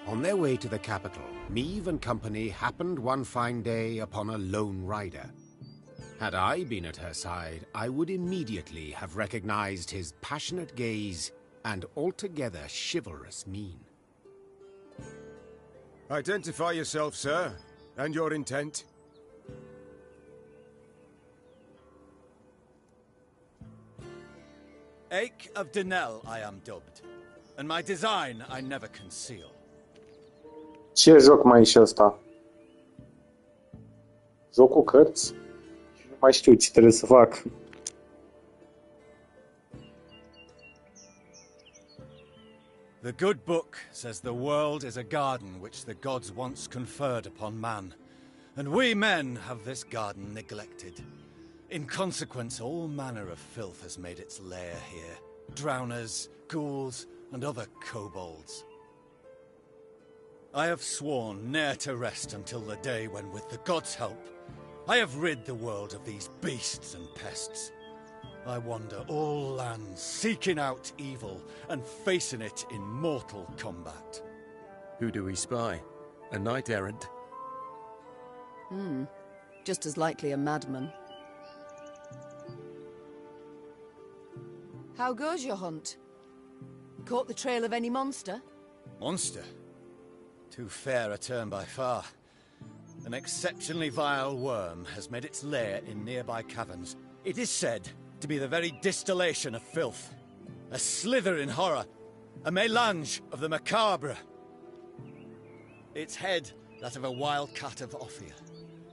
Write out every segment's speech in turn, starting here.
On their way to the capital, Meve and company happened one fine day upon a lone rider. Had I been at her side, I would immediately have recognized his passionate gaze and altogether chivalrous mien. Identify yourself, sir, and your intent. Ache of Denel I am dubbed, and my design I never conceal. Ce joc mai e și ăsta? Jocul cărți? Nu mai știu ce trebuie să fac. The good book says the world is a garden which the gods once conferred upon man, and we men have this garden neglected. In consequence, all manner of filth has made its lair here. Drowners, ghouls, and other kobolds. I have sworn ne'er to rest until the day when, with the gods' help, I have rid the world of these beasts and pests. I wander all lands, seeking out evil and facing it in mortal combat. Who do we spy? A knight-errant? Just as likely a madman. How goes your hunt? Caught the trail of any monster? Monster? Too fair a term by far. An exceptionally vile worm has made its lair in nearby caverns. It is said to be the very distillation of filth. A slither in horror. A mélange of the macabre. Its head, that of a wild cat of Ophir.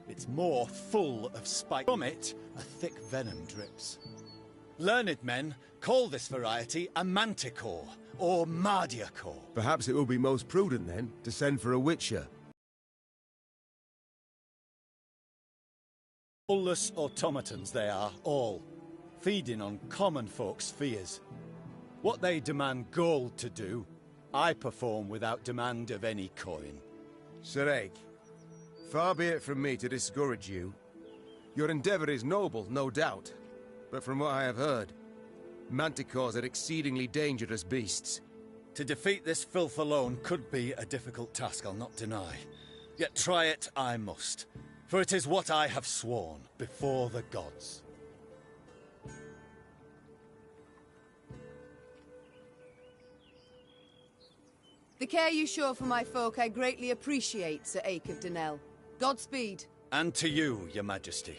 Its maw full of spikes. From it, a thick venom drips. Learned men call this variety a manticore, or mardiacore. Perhaps it will be most prudent, then, to send for a witcher. Soulless automatons they are, all, feeding on common folks' fears. What they demand gold to do, I perform without demand of any coin. Sir Ake, far be it from me to discourage you. Your endeavor is noble, no doubt. But from what I have heard, manticores are exceedingly dangerous beasts. To defeat this filth alone could be a difficult task, I'll not deny. Yet try it I must, for it is what I have sworn before the gods. The care you show for my folk I greatly appreciate, Sir Ake of Denel. Godspeed. And to you, Your Majesty.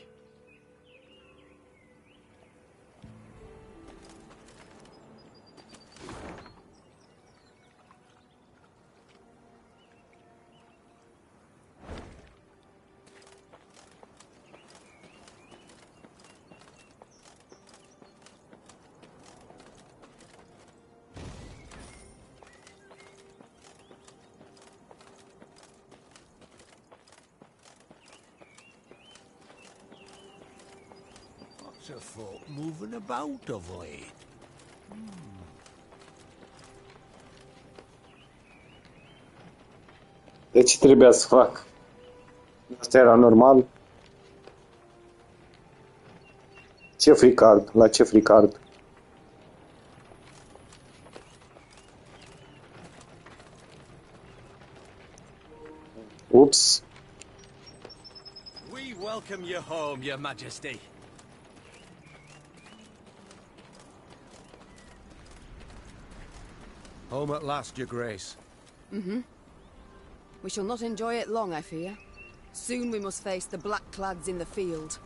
What's a folk moving about of late? De ce trebuia să fac? Asta era normal? Ce free card? La ce free card? Ups. We welcome you home, Your Majesty. Home at last, Your Grace. We shall not enjoy it long, I fear. Soon we must face the black-clads in the field.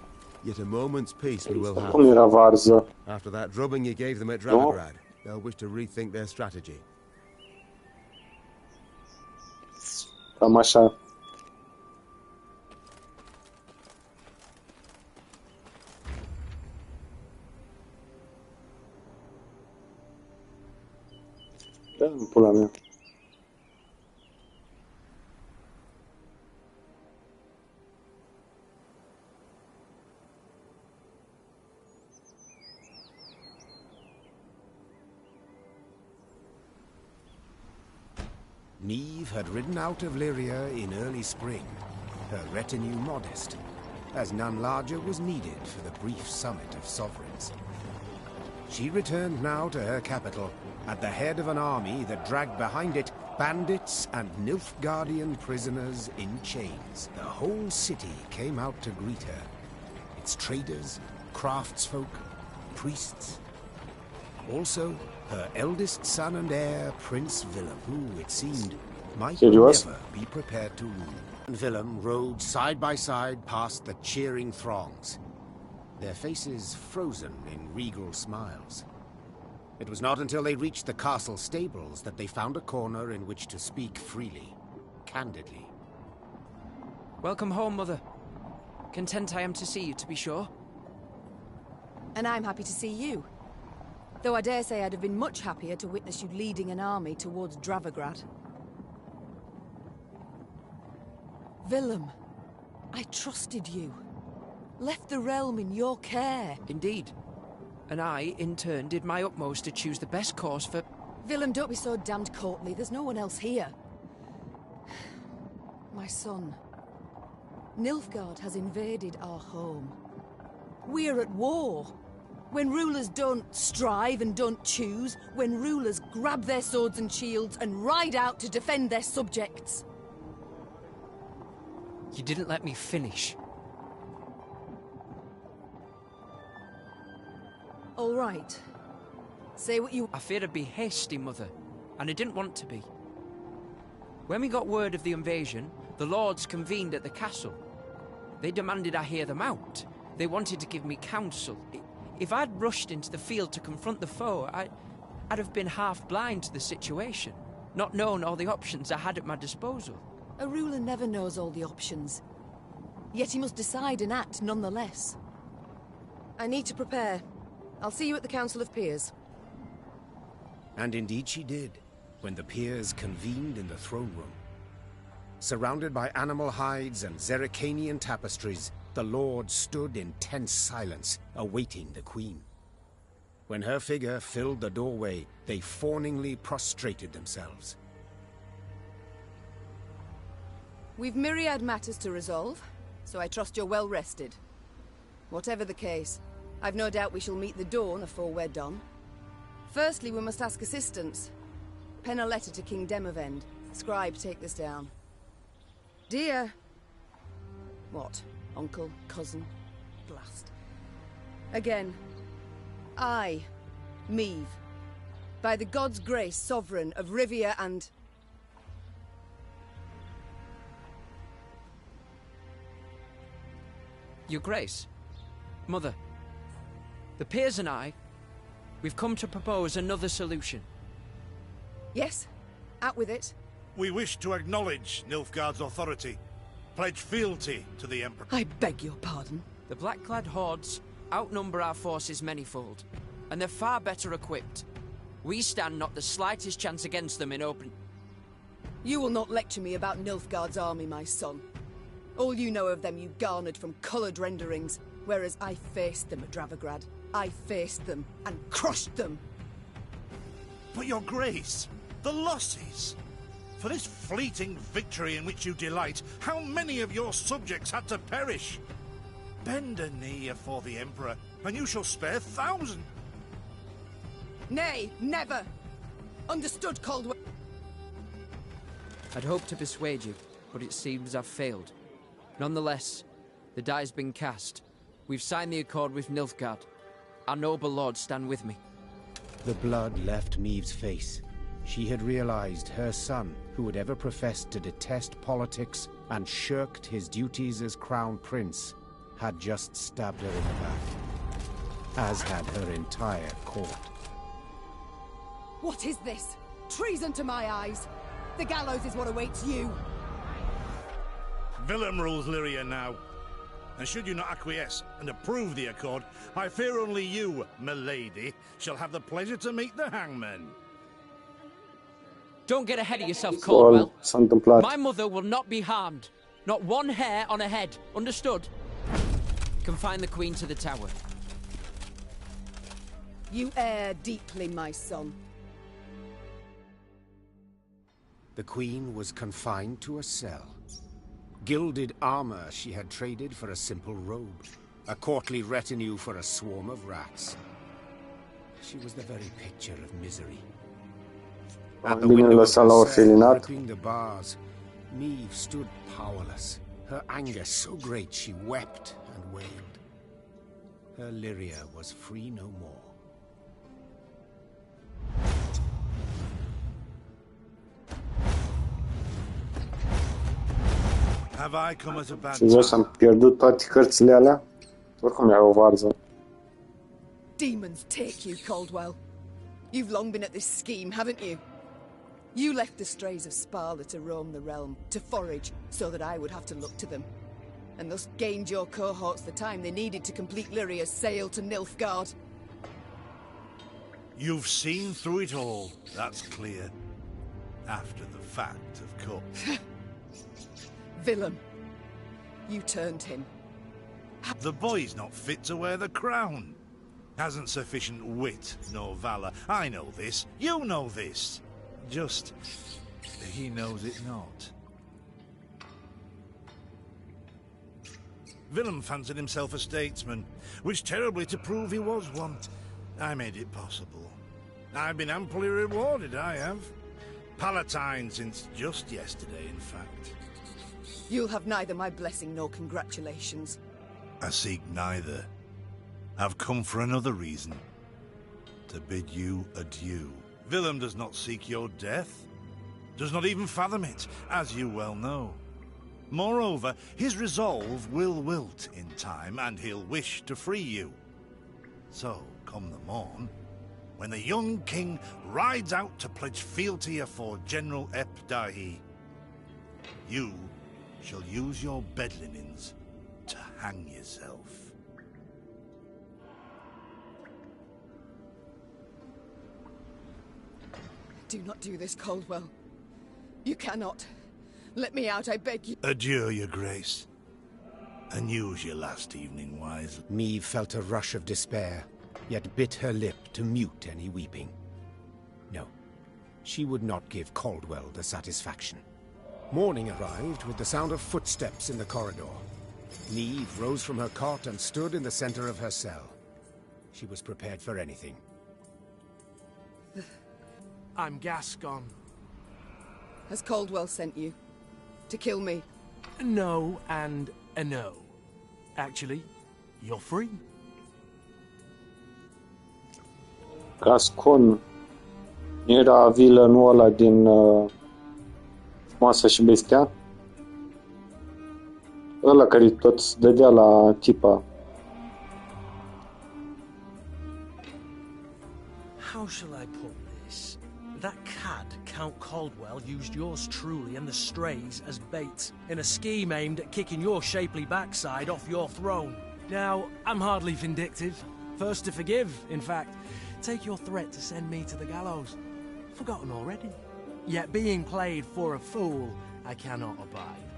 Yet a moment's peace we will have. Cum era varză? After that drubbing you gave them at Dramagrad, they'll wish to rethink their strategy. Cam așa. Da-mi pula mea. Meve had ridden out of Lyria in early spring, her retinue modest, as none larger was needed for the brief summit of sovereigns. She returned now to her capital, at the head of an army that dragged behind it bandits and Nilfgaardian prisoners in chains. The whole city came out to greet her. Its traders, craftsfolk, priests. Also, her eldest son and heir, Prince Willem, who, it seemed, might Serious? never be prepared to rule. And Willem rode side by side past the cheering throngs, their faces frozen in regal smiles. It was not until they reached the castle stables that they found a corner in which to speak freely, candidly. Welcome home, Mother. Content I am to see you, to be sure. And I'm happy to see you. Though I dare say I'd have been much happier to witness you leading an army towards Dravigrad. Willem, I trusted you. Left the realm in your care. Indeed. And I, in turn, did my utmost to choose the best course for... Willem, don't be so damned courtly. There's no one else here. My son. Nilfgaard has invaded our home. We're at war. When rulers don't strive and don't choose, when rulers grab their swords and shields and ride out to defend their subjects. You didn't let me finish. All right. Say what you... I feared I'd be hasty, Mother, and I didn't want to be. When we got word of the invasion, the lords convened at the castle. They demanded I hear them out. They wanted to give me counsel. If I'd rushed into the field to confront the foe, I'd have been half blind to the situation, not known all the options I had at my disposal. A ruler never knows all the options. Yet he must decide and act nonetheless. I need to prepare. I'll see you at the Council of Peers. And indeed she did, when the peers convened in the throne room. Surrounded by animal hides and Zerrikanian tapestries, the lords stood in tense silence, awaiting the queen. When her figure filled the doorway, they fawningly prostrated themselves. We've myriad matters to resolve, so I trust you're well rested. Whatever the case, I've no doubt we shall meet the dawn afore we're done. Firstly, we must ask assistance. Pen a letter to King Demavend. Scribe, take this down. Dear... What? Uncle? Cousin? Blast. Again. I, Meve, by the god's grace, sovereign of Rivia and... Your Grace, Mother, the peers and I, we've come to propose another solution. Yes, out with it. We wish to acknowledge Nilfgaard's authority, pledge fealty to the Emperor. I beg your pardon. The black-clad hordes outnumber our forces manyfold, and they're far better equipped. We stand not the slightest chance against them in open... You will not lecture me about Nilfgaard's army, my son. All you know of them you garnered from coloured renderings, whereas I faced them at Dravigrad. I faced them and crushed them. But your grace, the losses. For this fleeting victory in which you delight, how many of your subjects had to perish? Bend a knee afore the Emperor, and you shall spare 1,000. Nay, never! Understood, Caldwell? I'd hoped to persuade you, but it seems I've failed. Nonetheless, the die's been cast. We've signed the accord with Nilfgaard. Our noble lords stand with me. The blood left Meve's face. She had realized her son, who had ever professed to detest politics and shirked his duties as crown prince, had just stabbed her in the back, as had her entire court. What is this? Treason to my eyes! The gallows is what awaits you! Willem rules Lyria now. And should you not acquiesce and approve the accord, I fear only you, milady, shall have the pleasure to meet the hangman. Don't get ahead of yourself, All Caldwell. Sanctum Plat. My mother will not be harmed. Not one hair on her head. Understood? Confine the Queen to the tower. You err deeply, my son. The queen was confined to a cell. Gilded armor she had traded for a simple robe. A courtly retinue for a swarm of rats. She was the very picture of misery. Mai At the bine window of lăsa la her cell, orfelinat. gripping the bars, Neve stood powerless, her anger so great she wept and wailed. Her Lyria was free no more. Have I come at a bad Serios, time? am pierdut toate cărțile alea? Oricum era o varză. Demons take you, Caldwell. You've long been at this scheme, haven't you? You left the strays of Sparla to roam the realm, to forage, so that I would have to look to them. And thus gained your cohorts the time they needed to complete Lyria's sail to Nilfgaard. You've seen through it all, that's clear. After the fact, of course. Villain. You turned him. The boy's not fit to wear the crown. Hasn't sufficient wit nor valor. I know this. You know this. Just, he knows it not. Willem fancied himself a statesman, wished terribly to prove he was one. I made it possible. I've been amply rewarded, I have. Palatine since just yesterday, in fact. You'll have neither my blessing nor congratulations. I seek neither. I've come for another reason. To bid you adieu. Willem does not seek your death. Does not even fathom it, as you well know. Moreover, his resolve will wilt in time, and he'll wish to free you. So, come the morn, when the young king rides out to pledge fealty afore General Ep Dahi, you shall use your bed linens to hang yourself. Do not do this, Caldwell. You cannot. Let me out, I beg you. Adieu, your grace. And use your last evening wisely. Neve felt a rush of despair, yet bit her lip to mute any weeping. No, she would not give Caldwell the satisfaction. Morning arrived with the sound of footsteps in the corridor. Neve rose from her cot and stood in the center of her cell. She was prepared for anything. I'm Gascon. Has Caldwell sent you? To kill me? No and a no. Actually, you're free. Gascon era villainul ăla din Moasa și Bestia? Ăla care tot dădea la tipa. How shall I put this? That cad, Count Caldwell, used yours truly and the strays as bait in a scheme aimed at kicking your shapely backside off your throne. Now, I'm hardly vindictive. First to forgive, in fact. Take your threat to send me to the gallows. Forgotten already. Yet being played for a fool, I cannot abide.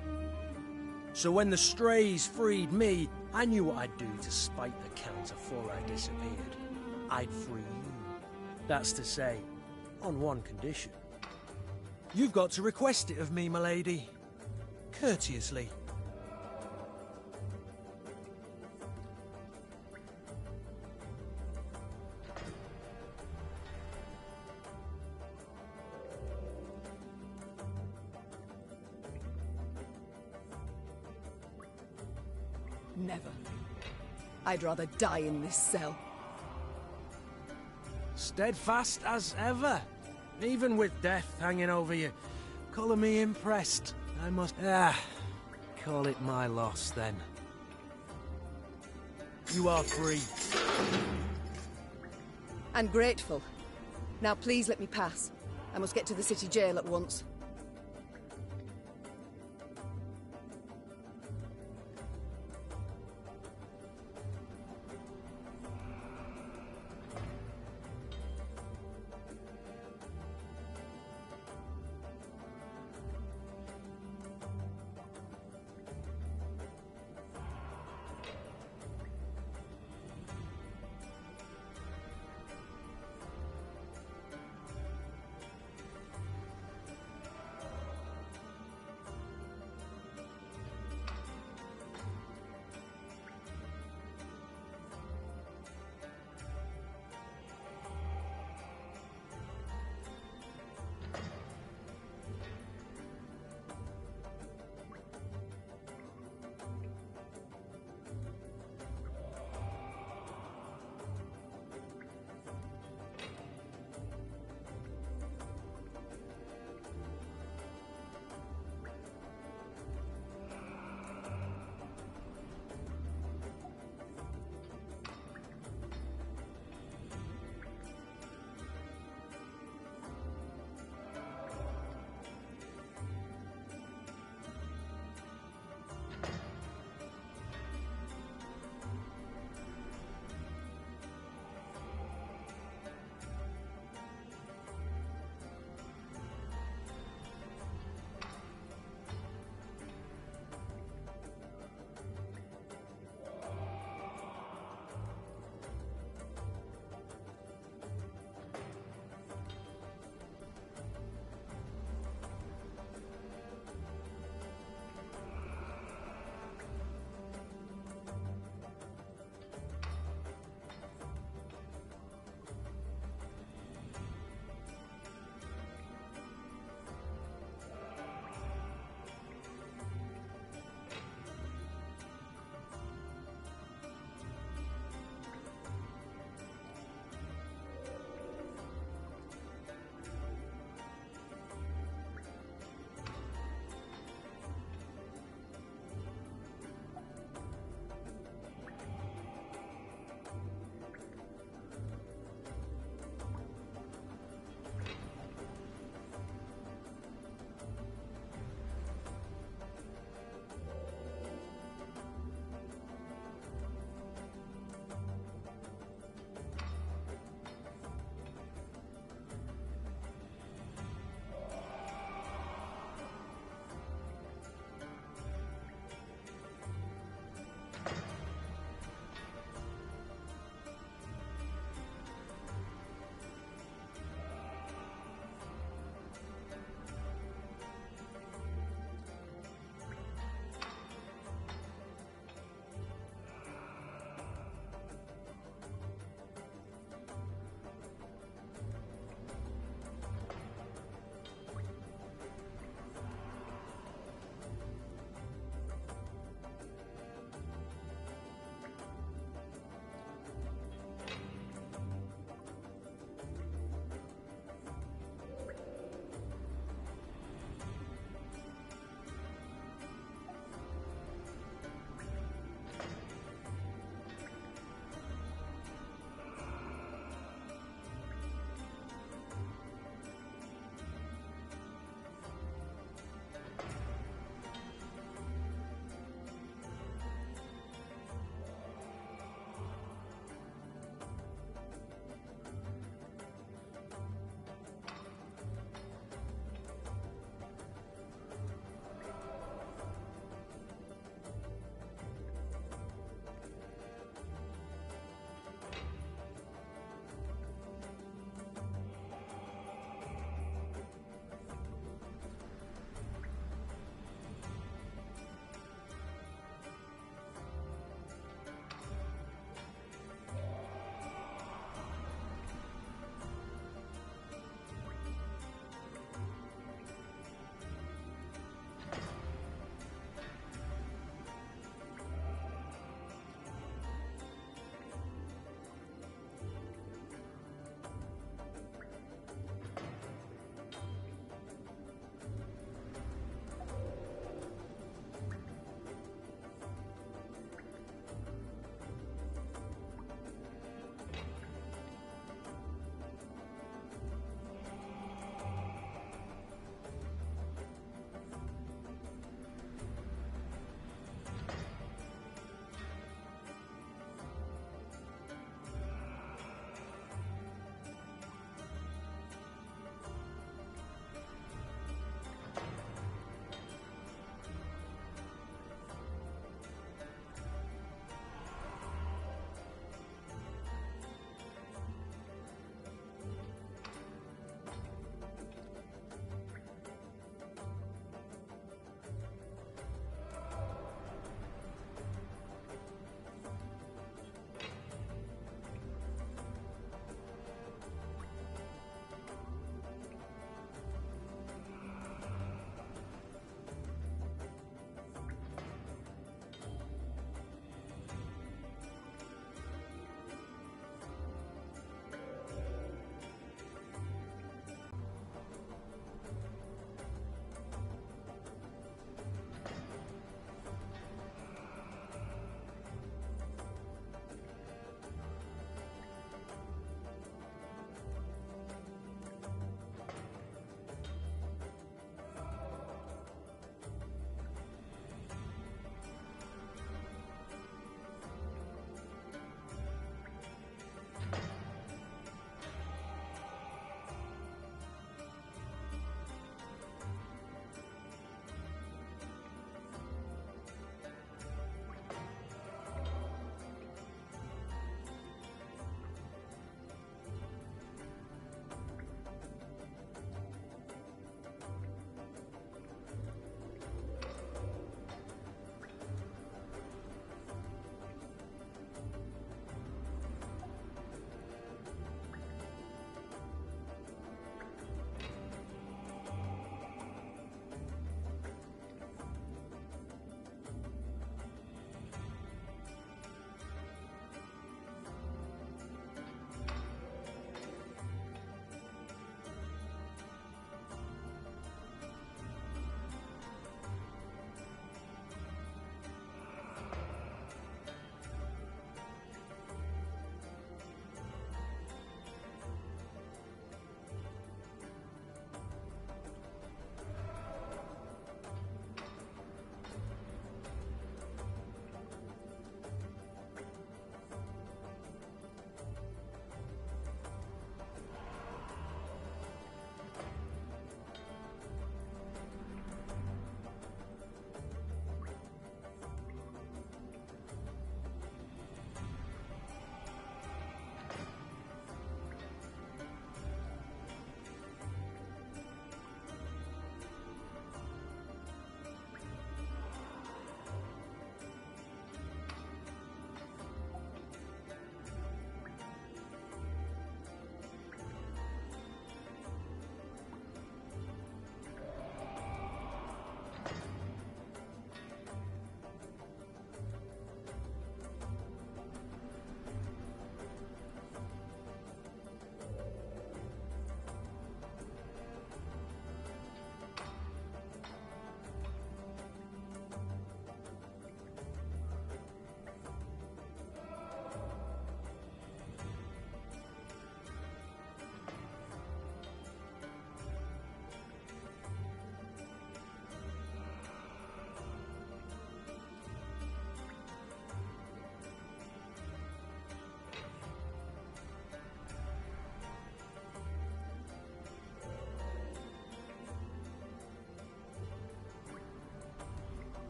So when the strays freed me, I knew what I'd do to spite the Count afore I disappeared. I'd free you. That's to say, on one condition. You've got to request it of me, my lady. Courteously. Never. I'd rather die in this cell. Steadfast as ever, even with death hanging over you. Colour me impressed. I must... call it my loss, then. You are free. And grateful. Now please let me pass. I must get to the city jail at once.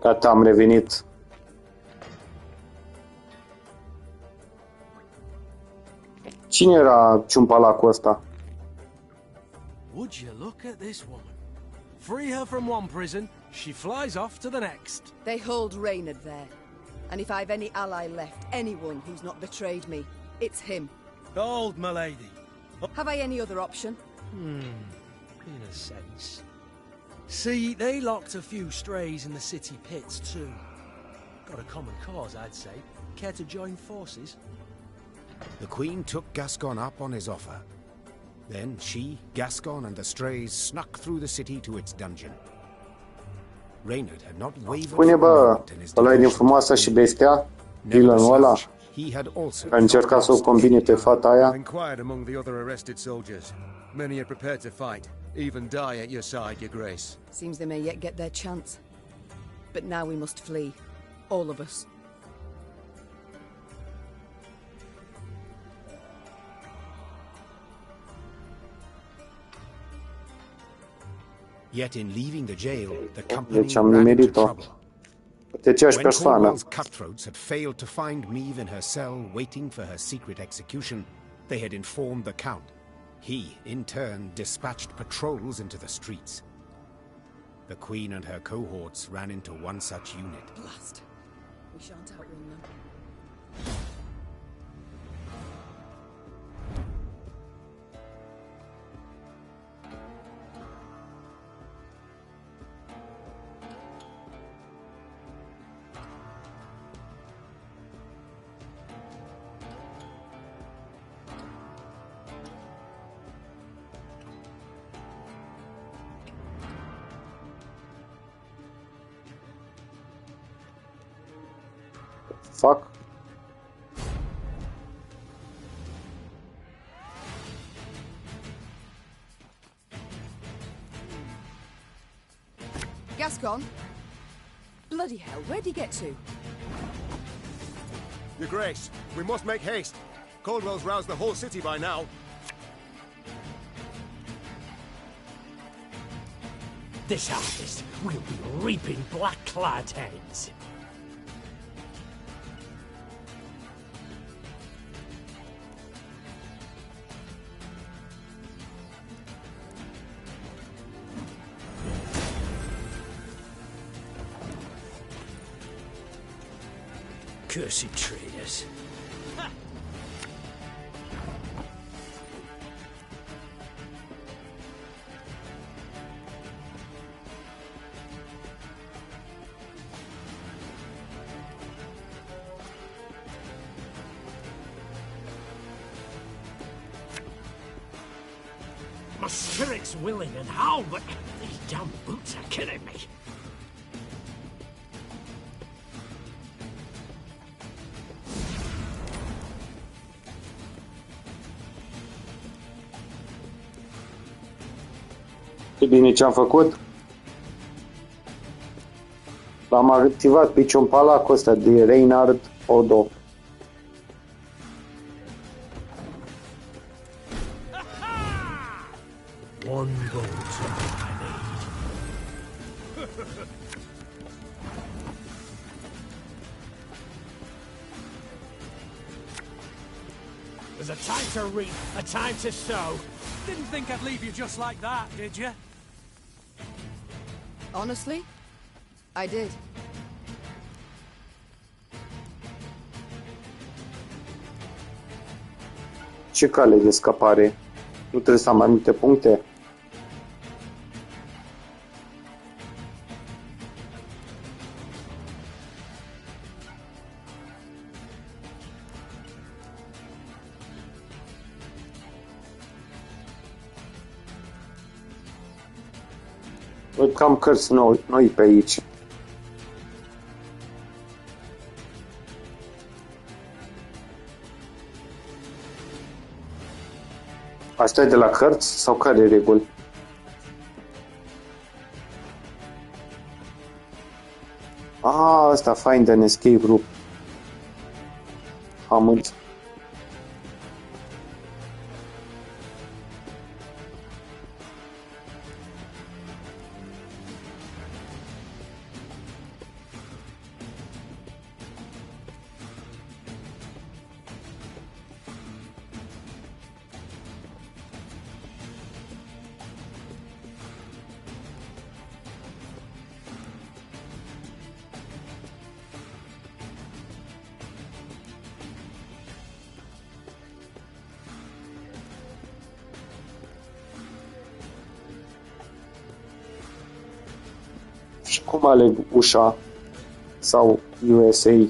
Gata, am revenit. Cine era ciumpalacul ăsta? Would you look at this woman? Free her from one prison, she flies off to the next. They hold Reynard there. And if I've any ally left, anyone who's not betrayed me, it's him. Hold, my lady. Have I any other option? In a sense. See, they locked a few strays in the city pits too. Got a common cause, I'd say. Care to join forces? The Queen took Gascon up on his offer. Then she, Gascon, and the strays snuck through the city to its dungeon. Reynard had not wavered Spune, for a bă, moment in his ăla e din devotion. Frumoasa și Bestia? Villainul ăla? He had also A încercat să o combine pe fata aia? Inquired among the other arrested soldiers. Many are prepared to fight, even die at your side, your grace. Seems they may yet get their chance. But now we must flee. All of us. Yet in leaving the jail, the company Deci am ran into nimerit-o. trouble. De aceeași When persoană. Cornwall's cutthroats had failed to find Meve in her cell waiting for her secret execution, they had informed the Count. He, in turn, dispatched patrols into the streets. The Queen and her cohorts ran into one such unit. Blast. We shan't outrun them. Fuck. Gascon? Bloody hell, where'd he get to? Your grace, we must make haste. Caldwell's roused the whole city by now. This harvest will be reaping black-clad heads. Cursed traitors. My spirit's willing and how, but these damn boots are killing me. E bine ce am făcut? L-am activat pe ciumpalacul ăsta de Reynard Odo. One bolt I need. There's a time to reap, a time to sow. Didn't think I'd leave you just like that, did you? Honestly? I did. Ce cale de scăpare? Nu trebuie să am mai multe puncte? Văd că am cărți noi pe aici. Asta e de la cărți sau care e reguli? Asta find an escape group. Am Și cum aleg USA sau USA?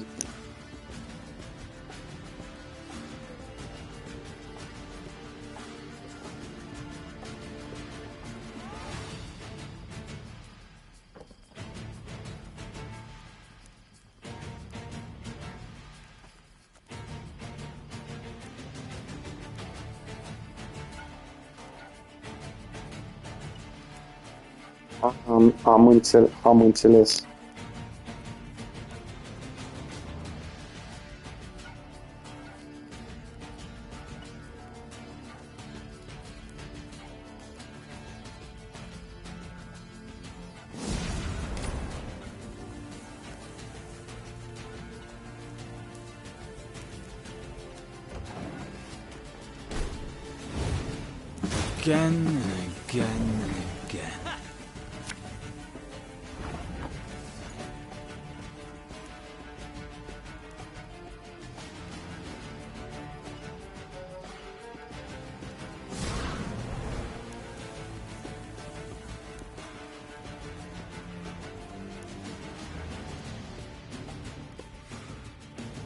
Am înțeles. Again and again and again.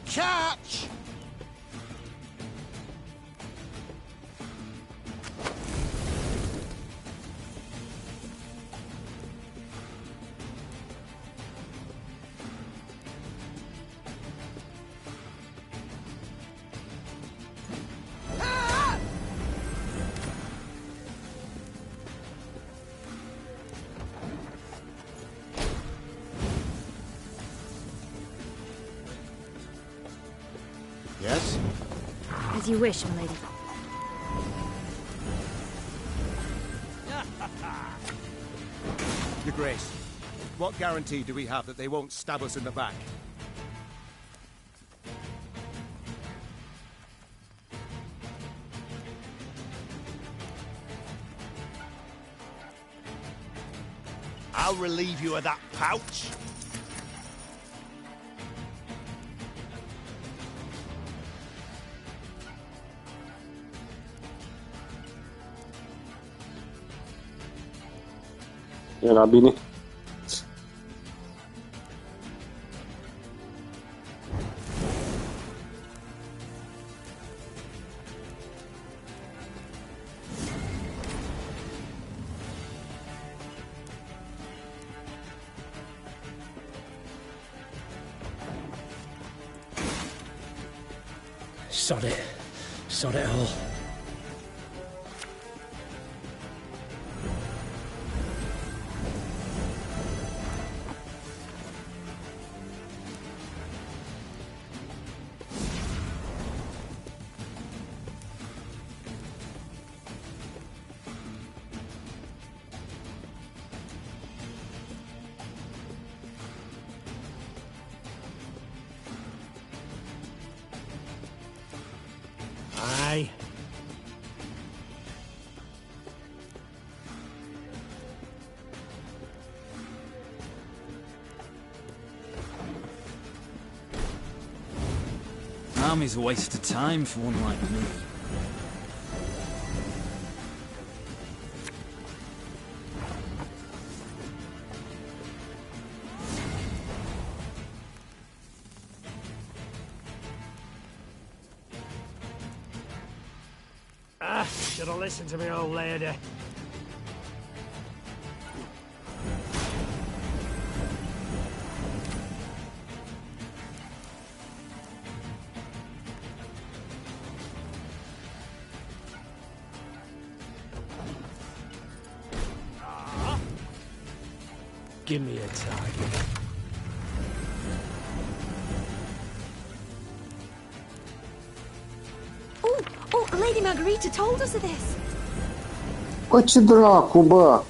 Catch! Yes? As you wish, milady. Your Grace, what guarantee do we have that they won't stab us in the back? I'll relieve you of that pouch. Era bine. Sod it. Sod it all. Aye. Army's a waste of time for one like me. Should have listened to me old lady. Give me a target. Oh, Lady Margarita told us of this. Bă, ce dracu, bă!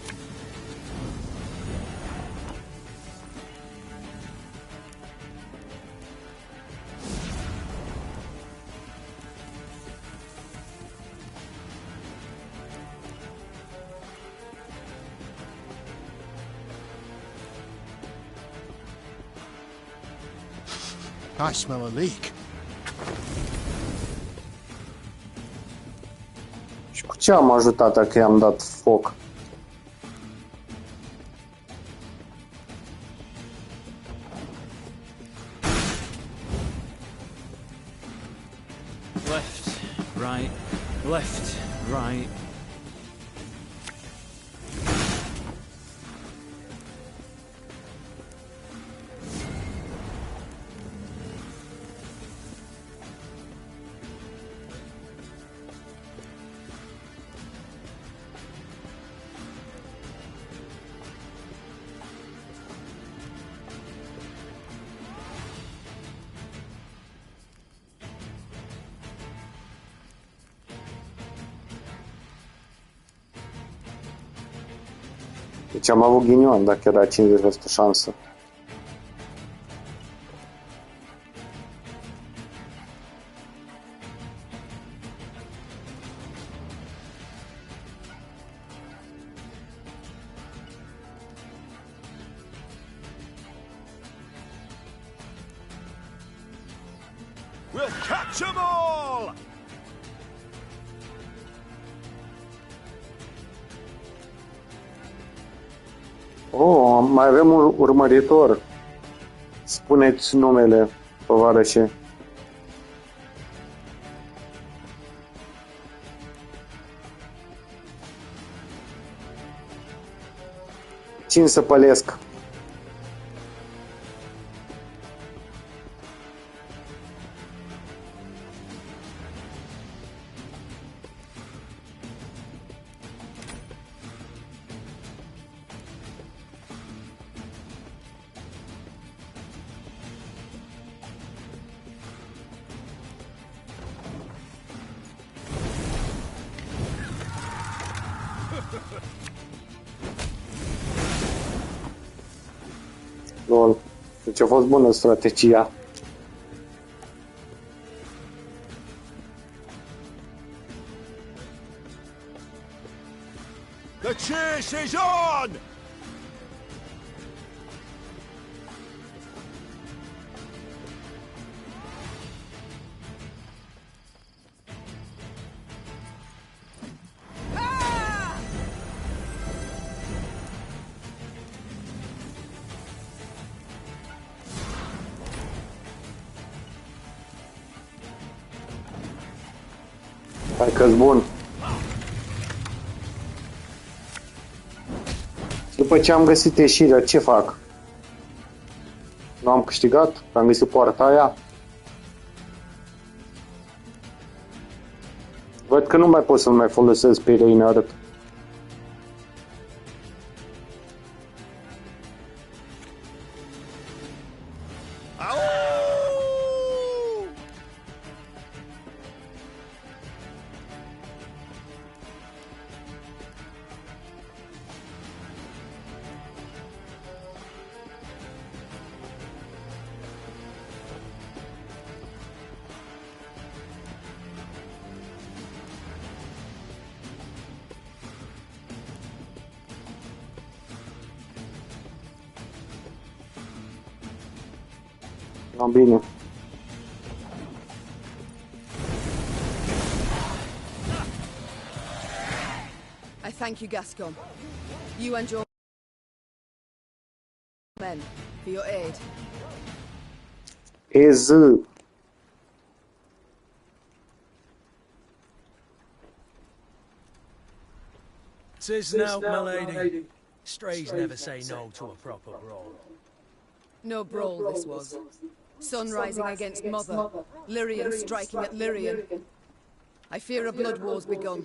I smell a leak. Și cu ce am ajutat că i-am dat foc? right. Deci am avut ghinion dacă era 50% șansă. We'll catch 'em all! Oh, mai avem un urmăritor. Spuneți numele, tovarășe. Țin să pălesc. Lol. Deci a fost bună strategia. The chase is on! Hai că-s bun. După ce am găsit ieșirea, ce fac? Nu am câștigat? Am găsit poarta aia? Văd că nu mai pot să mai folosesc pe Reinhardt. No, bine. I thank you, Gascon. You and your men for your aid. Ez. Tis now, my lady. Strays never say no to a proper brawl. No brawl this was. Sun rising against Mother, Lyrian striking at Lyrian. I fear a blood war's begun.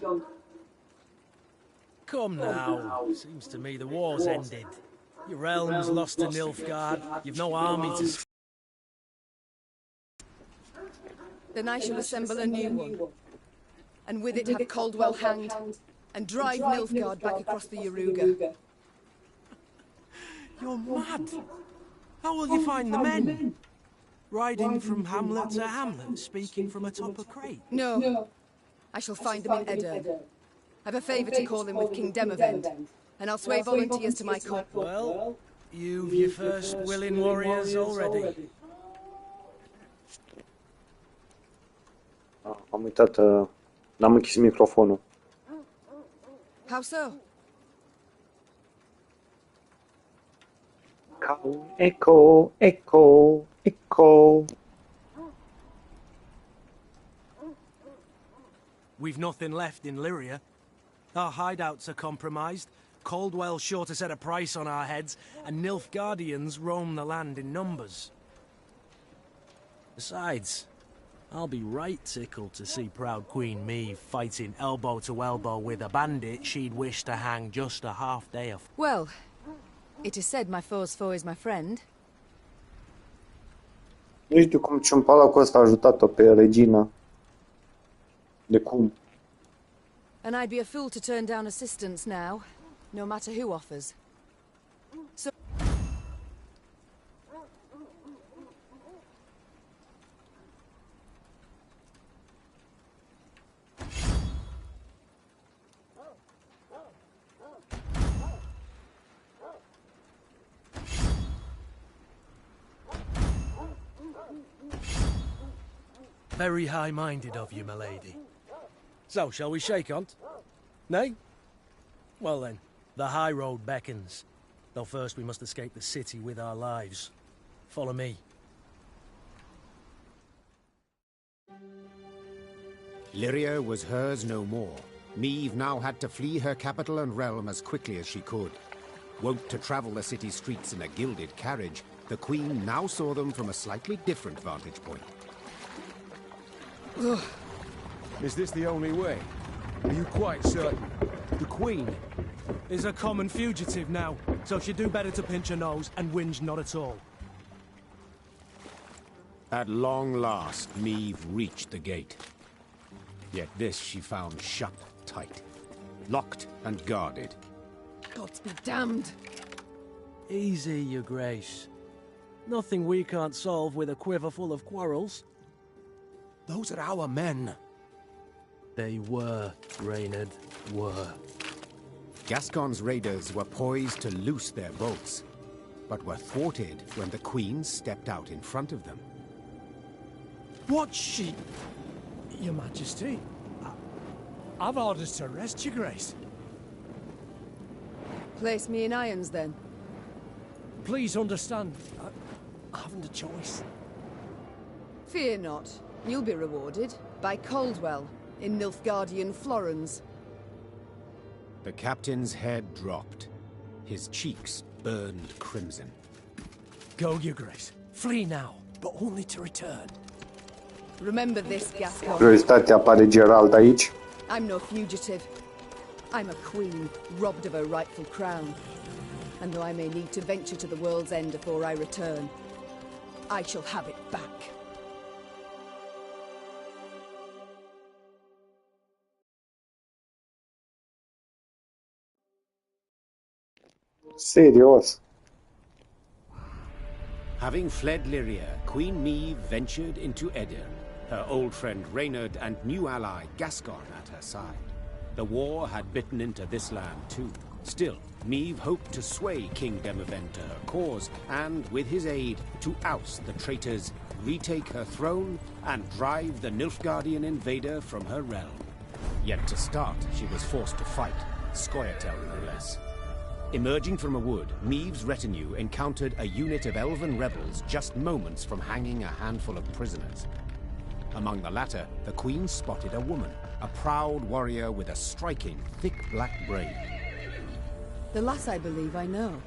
Come now. Seems to me the war's ended. Your realm's lost to Nilfgaard. You've no army to... Then I shall assemble a new one, and with it have Caldwell hanged, and drive Nilfgaard back across the Yaruga. You're mad. How will you find the men? Riding from hamlet to hamlet, speaking from atop a crate? No. I shall find them in Edirn. I've a favour to call in with King Demavend, and I'll sway volunteers to my court. Well, you've your first willing warriors already. Am uitat, n-am închis microfonul. How so? Echo, echo, echo. We've nothing left in Lyria. Our hideouts are compromised, Caldwell's sure to set a price on our heads, and Nilfgaardians roam the land in numbers. Besides, I'll be right tickled to see proud Queen Maeve fighting elbow to elbow with a bandit she'd wish to hang just a half day of. Well, it is said my foe's foe is my friend. Nu știu cum ciumpalacul ăsta a ajutat-o pe regina. De cum? And I'd be a fool to turn down assistance now, no matter who offers. So... Very high-minded of you, milady. So, shall we shake on't? Nay? Well then, the high road beckons. Though first we must escape the city with our lives. Follow me. Lyria was hers no more. Maeve now had to flee her capital and realm as quickly as she could. Wont to travel the city streets in a gilded carriage, the Queen now saw them from a slightly different vantage point. Is this the only way? Are you quite certain? The Queen is a common fugitive now, so she'd do better to pinch her nose and whinge not at all. At long last, Maeve reached the gate. Yet this she found shut tight, locked and guarded. Gods be damned! Easy, your grace. Nothing we can't solve with a quiver full of quarrels. Those are our men. They were, Reynard, were. Gascon's raiders were poised to loose their bolts, but were thwarted when the Queen stepped out in front of them. What's she... Your Majesty? I've orders to arrest your grace. Place me in irons, then. Please understand, I haven't a choice. Fear not. You'll be rewarded by Caldwell in Nilfgaardian Florence. The captain's head dropped. His cheeks burned crimson. Go, your grace. Flee now, but only to return. Remember this, Gascon. Curiozitatea apare Gerald aici. I'm no fugitive. I'm a queen, robbed of her rightful crown. And though I may need to venture to the world's end before I return, I shall have it back. Serios. Having fled Lyria, Queen Maeve ventured into Edir, her old friend Reynard and new ally Gascon at her side. The war had bitten into this land too. Still, Maeve hoped to sway King Demavend to her cause, and with his aid, to oust the traitors, retake her throne, and drive the Nilfgaardian invader from her realm. Yet to start, she was forced to fight, Scoia'tael no less. Emerging from a wood, Maeve's retinue encountered a unit of elven rebels just moments from hanging a handful of prisoners. Among the latter, the Queen spotted a woman, a proud warrior with a striking, thick black braid. The lass I believe I know.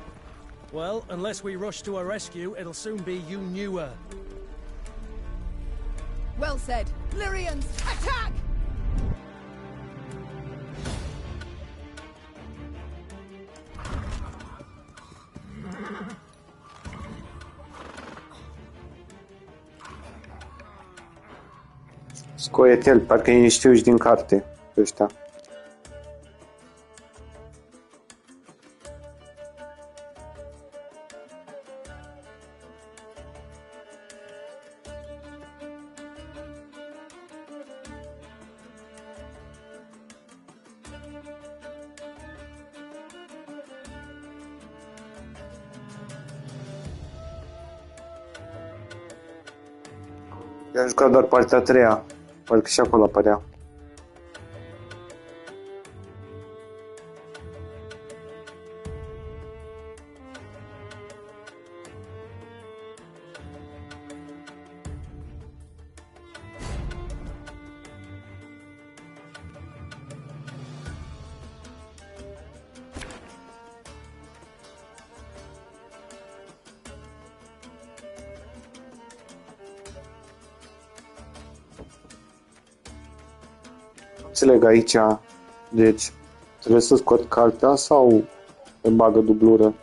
Well, unless we rush to her rescue, it'll soon be you knew her. Well said. Lyrians, attack! Scoia'tael, parcă îi știu și din carte ăștia. I-am jucat doar partea a treia. Parcă și acolo apărea. înțeleg aici. Deci, trebuie să scot cartea sau îmi bagă dublură?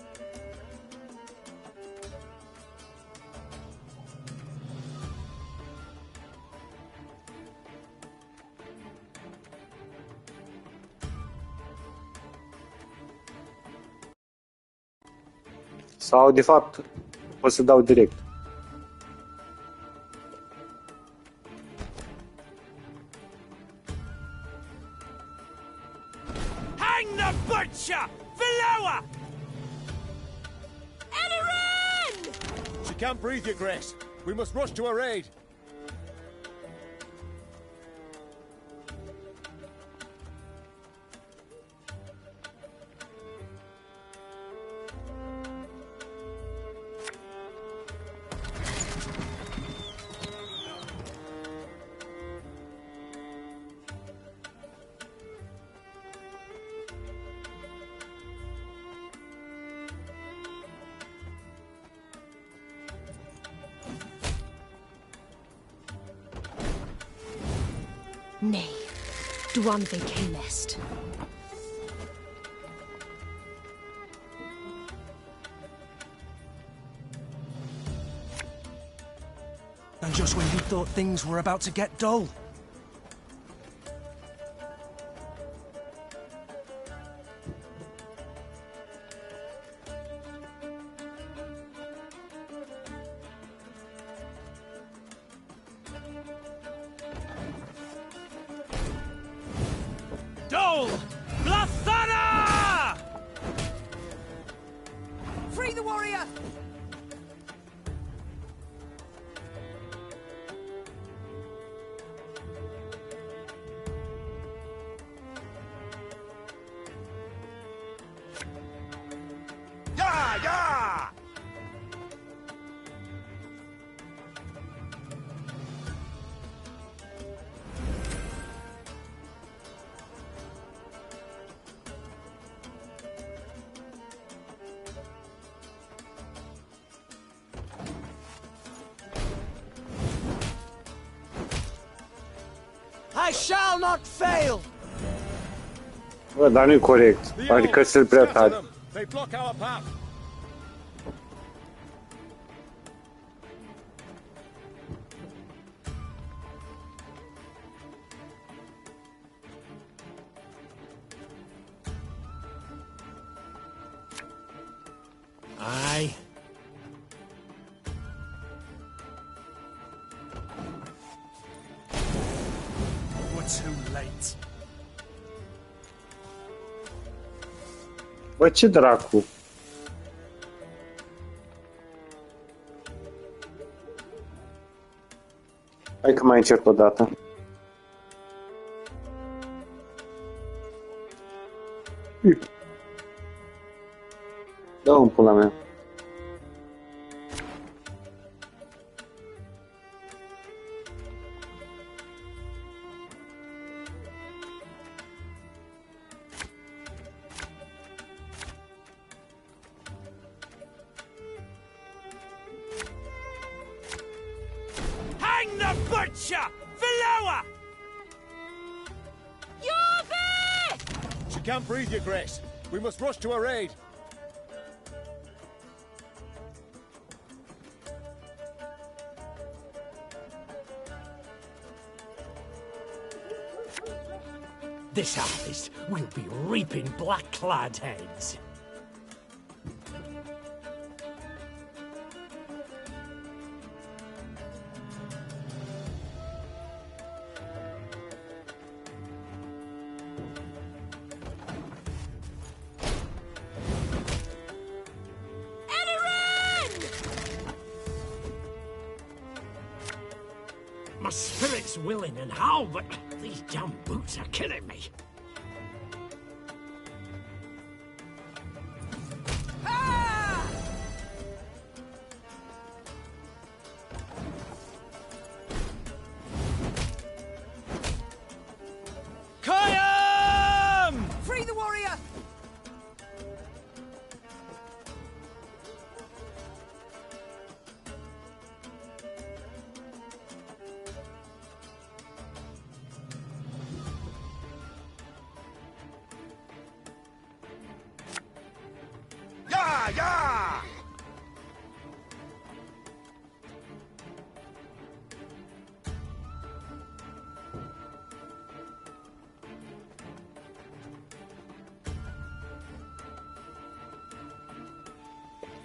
Sau, de fapt, pot să dau direct. Hang the butcher! Below Erin! She can't breathe, Your Grace. We must rush to her aid. Nay, dwan they camest. And just when you thought things were about to get dull. Dole! Blathana! Free the warrior! Yeah, yeah! I shall not fail! Bă, dar nu-i corect. Adică sunt prea tari. They block our path. Aye. We're too late. Bă, ce dracu? Hai că mai încerc o dată. Dă-o în pula mea. Hang the butcher! Below She can't breathe, Your Grace. We must rush to her aid. This harvest, we'll be reaping black-clad heads. My spirit's willing and how, but these damn boots are killing me. Kayam! Free the warrior!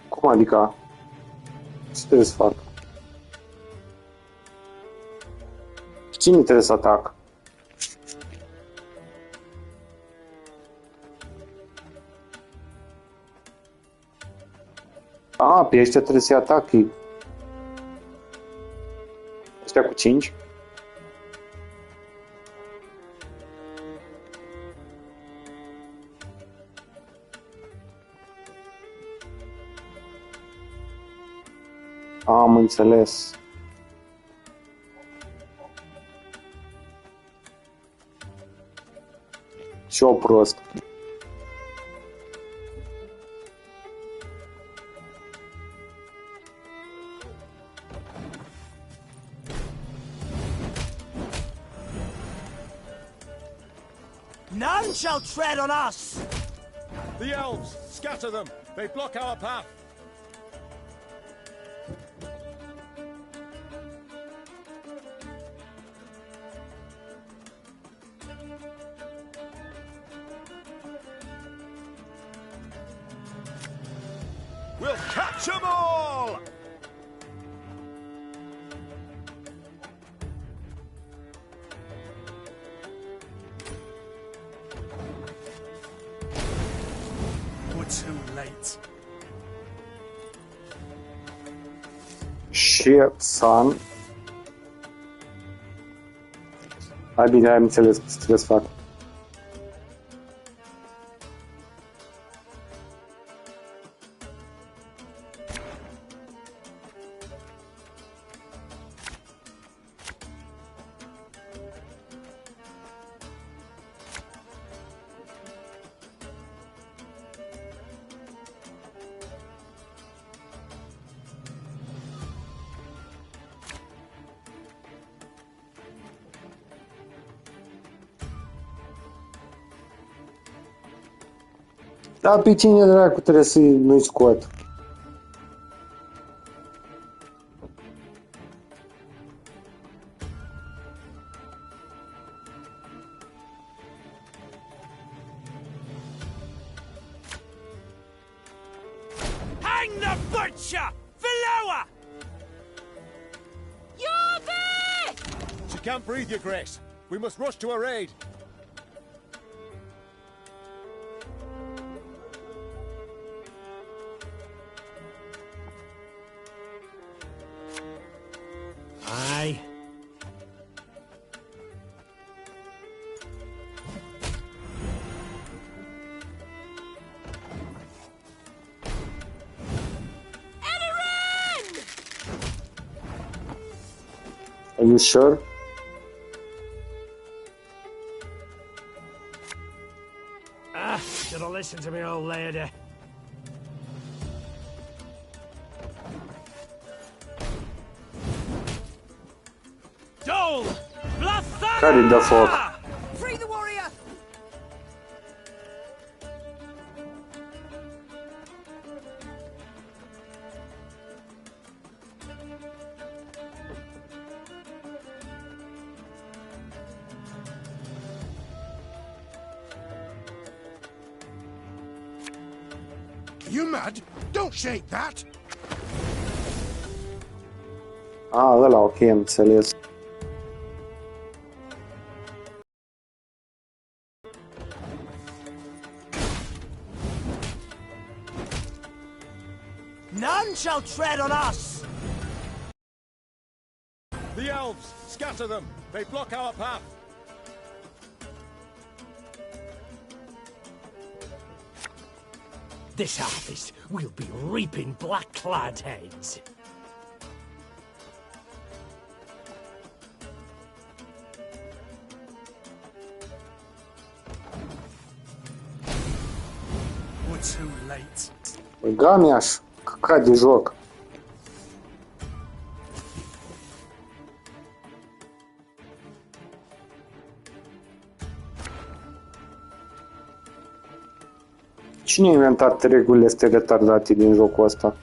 Cum adică? Ce trebuie să fac? Cine trebuie să atac? Pe ăștia trebuie să-i atac. Ăștia cu 5. Am înțeles. Și o prost. None shall tread on us! The elves! Scatter them! They block our path! We'll catch them all! We're too late. Shit, son. Hai bine, am înțeles ce trebuie să fac. Dar pe cine dracu trebuie să nu-i scot? Hang the butcher! Valoa! She can't breathe, Your Grace. We must rush to her aid. Aye. Are you sure? Should have listened to me, old lady. Dole! Blathana! Care-i dă foc? Free the warrior! You mad? Don't shake that! Ăla, ok, am înțeles. None shall tread on us! The elves! Scatter them! They block our path! This harvest, we'll be reaping black-clad heads. We're too late. Gamiaș, căcat de joc. Cine a inventat regulile astea retardate din jocul ăsta?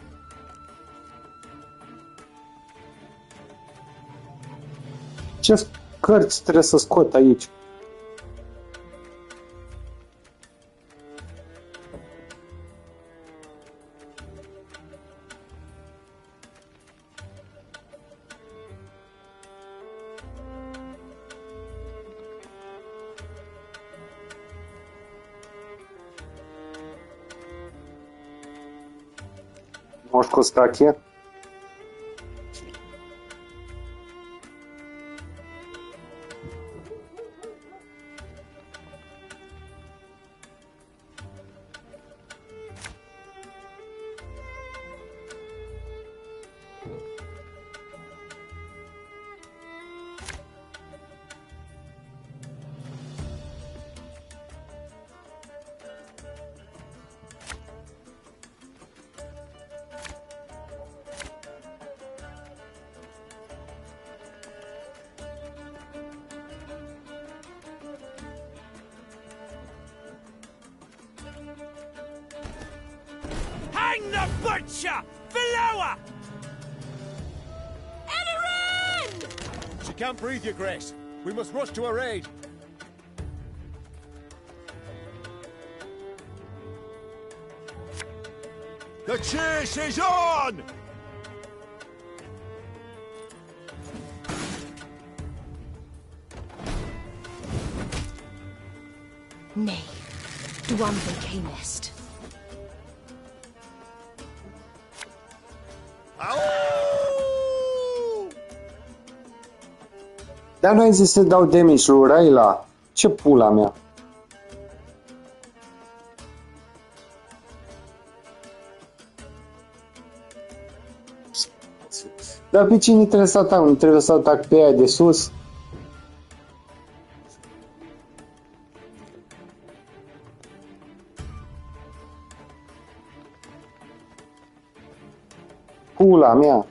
Ce cărți trebuie să scot aici? Moș Costache? Hang the butcher! Below her! She can't breathe, Your Grace. We must rush to her aid. The chase is on! Nay, Dwan they camest. Dar n-ai zis să dau damage lui Rayla? Ce pula mea? Dar pe cine trebuie să atac? Nu trebuie să atac pe aia de sus? Pula mea!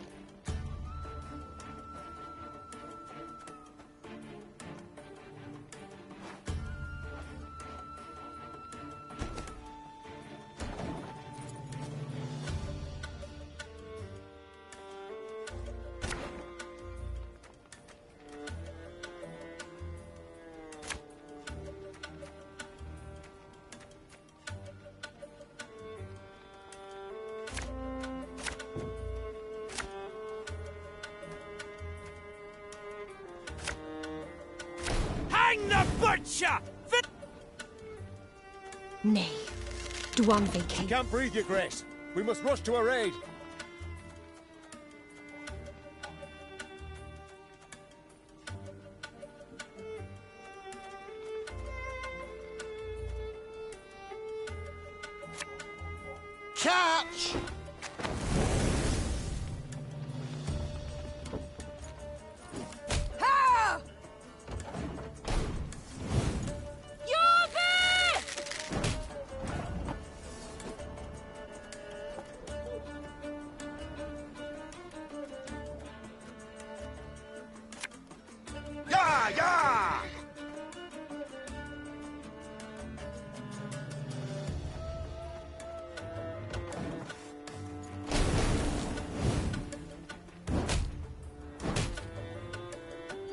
Hang the butcher! Nay, Dwan they She came. can't breathe, Your Grace. We must rush to her aid. Catch! Ha! Yeah, yeah!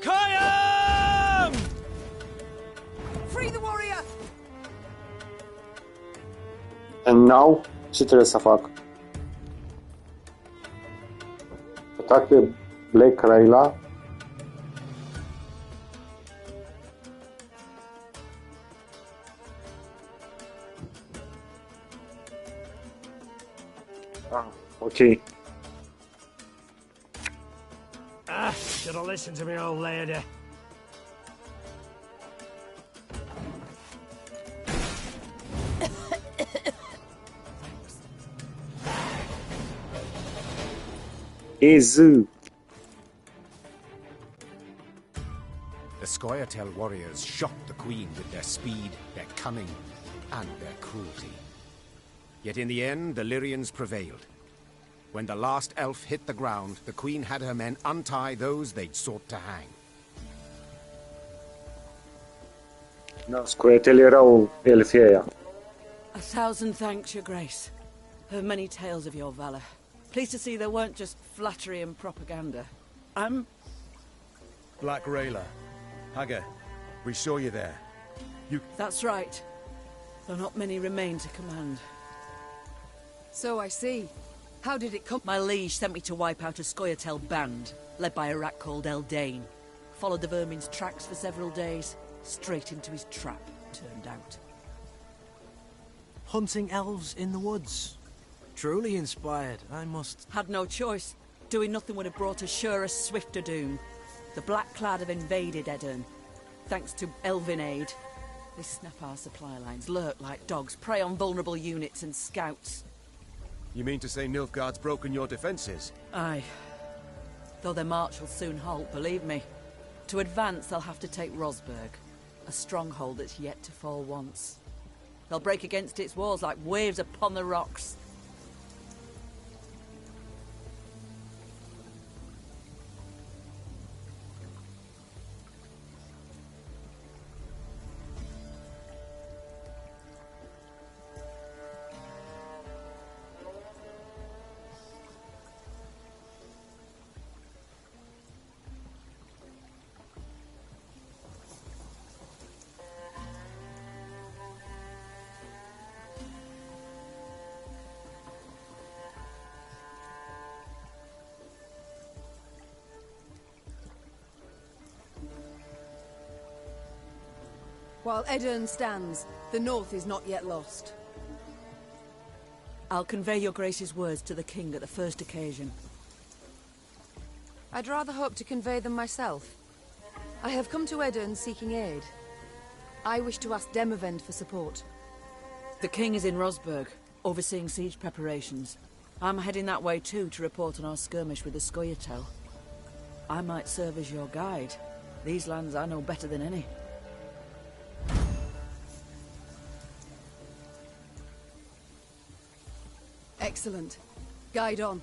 Kayam! Free the warrior! And now, ce trebuie să fac? Atac pe Black Rayla. Ah, ok. Should have listened to me, old lady. Ezu. The Scoia'tael warriors shocked the Queen with their speed, their cunning, and their cruelty. Yet in the end, the Lyrians prevailed. When the last elf hit the ground, the Queen had her men untie those they'd sought to hang. Da, Scoia'tael erau elfii aia. 1,000 thanks, Your Grace. Heard many tales of your valor. Pleased to see they weren't just flattery and propaganda. Black Rayla. Hagar, we saw you there. That's right. Though not many remain to command. So I see. How did it come? My liege sent me to wipe out a Scoia'tael band, led by a rat called Eldane. Followed the vermin's tracks for several days. Straight into his trap, turned out. Hunting elves in the woods. Truly inspired, I must... Had no choice. Doing nothing would have brought us sure a swifter doom. The Black Clad have invaded Edirn. Thanks to elven aid. They snap our supply lines, lurk like dogs, prey on vulnerable units and scouts. You mean to say Nilfgaard's broken your defenses? Aye. Though their march will soon halt, believe me. To advance, they'll have to take Rosberg, a stronghold that's yet to fall once. They'll break against its walls like waves upon the rocks. While Edirn stands, the north is not yet lost. I'll convey your grace's words to the king at the first occasion. I'd rather hope to convey them myself. I have come to Edirn seeking aid. I wish to ask Demavend for support. The king is in Rosberg, overseeing siege preparations. I'm heading that way too to report on our skirmish with the Scoia'tael. I might serve as your guide. These lands I know better than any. Excellent. Guide on.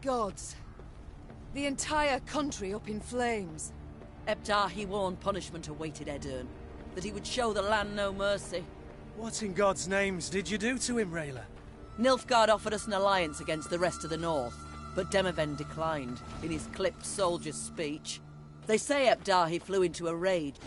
Gods. The entire country up in flames. Ebdahi warned punishment awaited Edirn, that he would show the land no mercy. What in God's names did you do to him, Rayla? Nilfgaard offered us an alliance against the rest of the north, but Demavend declined, in his clipped soldier's speech. They say Ebdahi flew into a raid.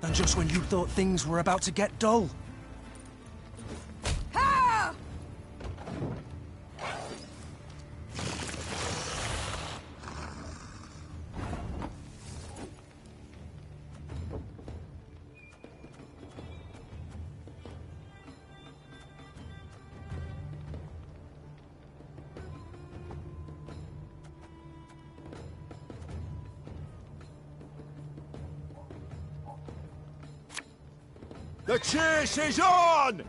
And just when you thought things were about to get dull. The chase is on!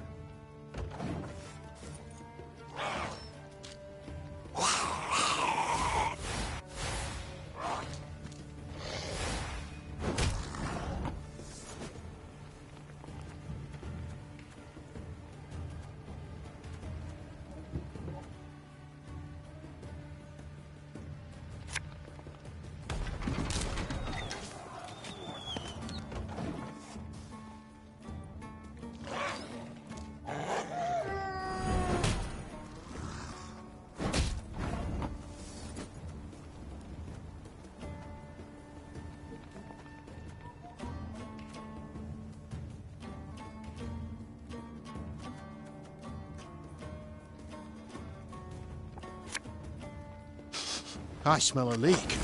I smell a leak.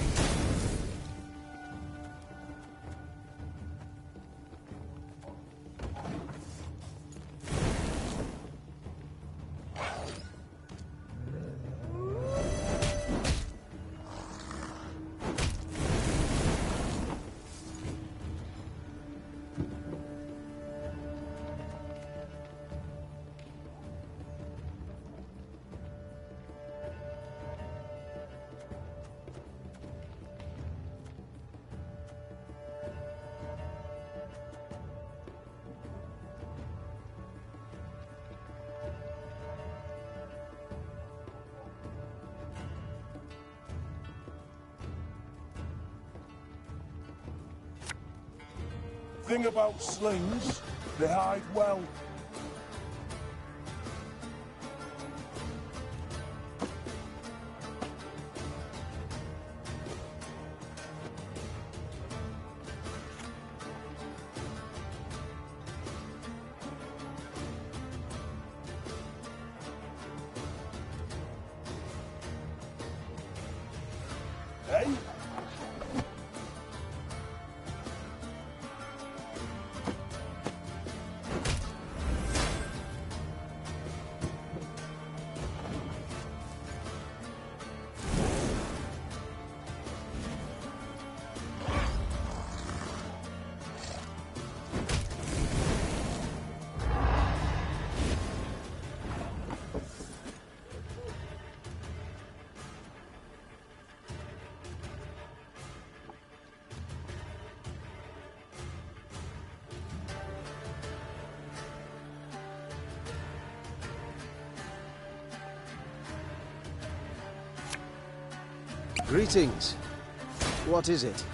Thing about slings, they hide well. Hey? Greetings. What is it?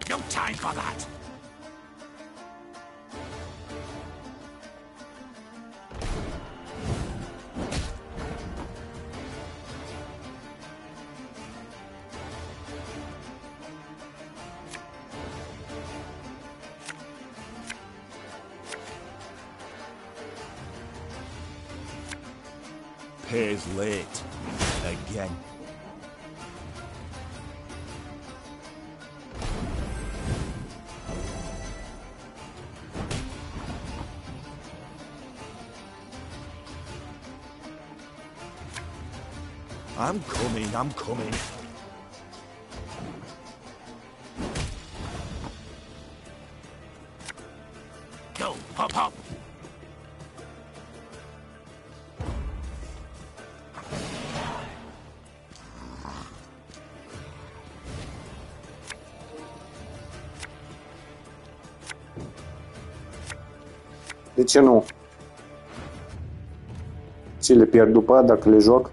No time for that! Pays late. Again. I'm coming. Go, hop, hop! De ce nu? Ce le pierd după dacă le joc?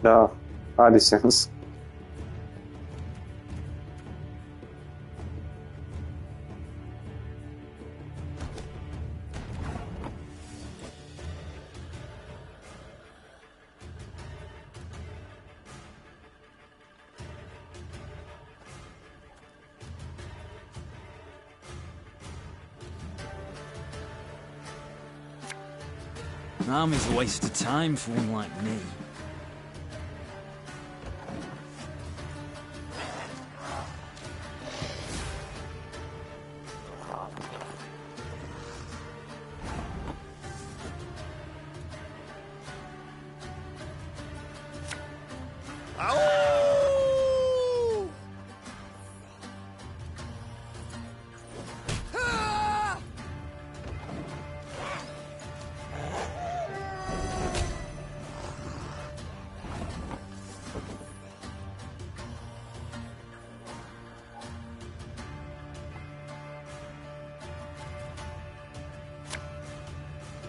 Da, are sens. An army's a waste of time for one like me.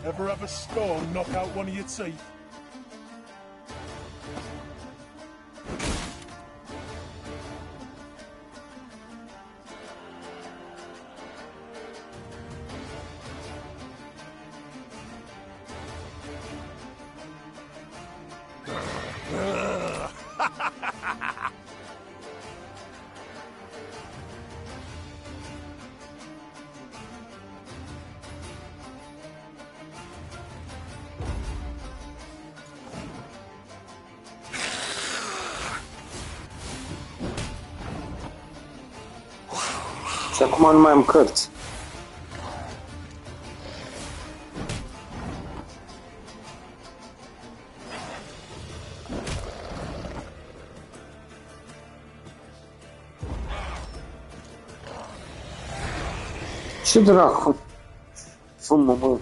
Ever have a stone knock out one of your teeth? Și acum nu mai am cărți. Ce dracu? Fă-mă, mă.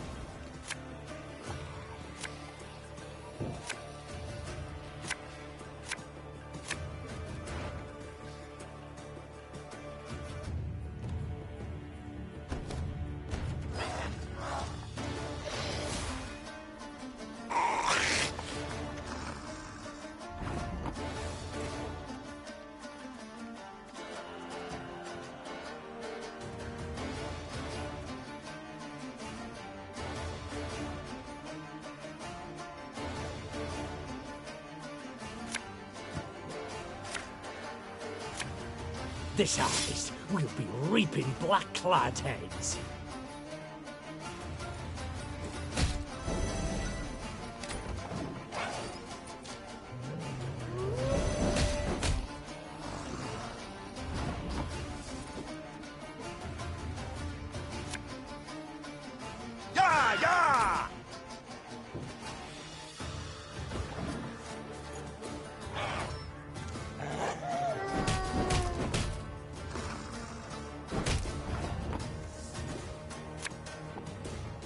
This harvest, we'll be reaping black-clad heads.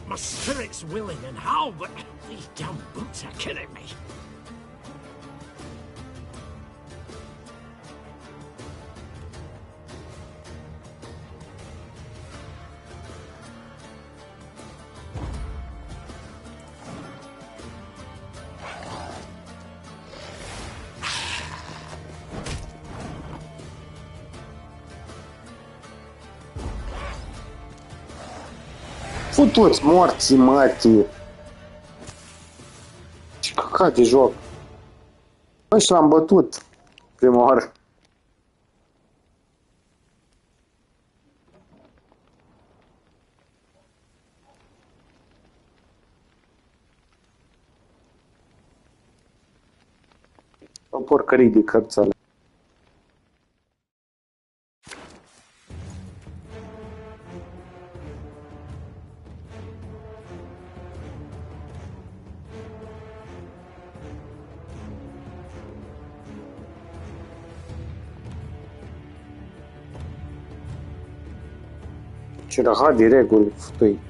My spirit's willing and how, but these damn boots are killing me. Futu-ți morții, mătii! Ce căcat de joc! Băi, și l-am bătut prima oară. O porcării de cărțale. Ce rahat de reguli, futui.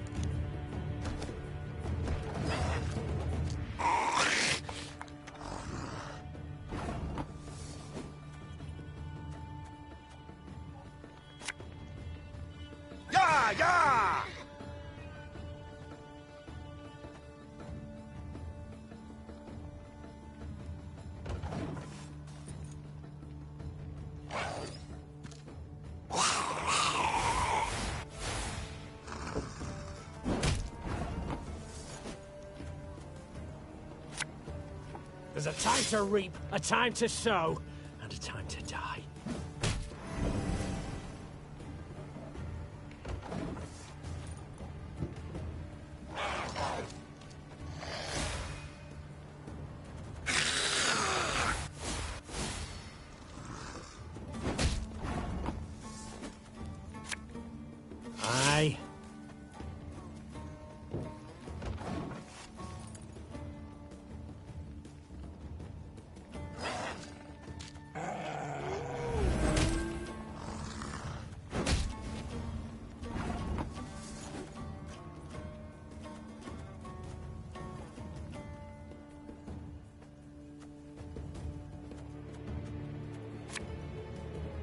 There's a time to reap, a time to sow, and a time to die.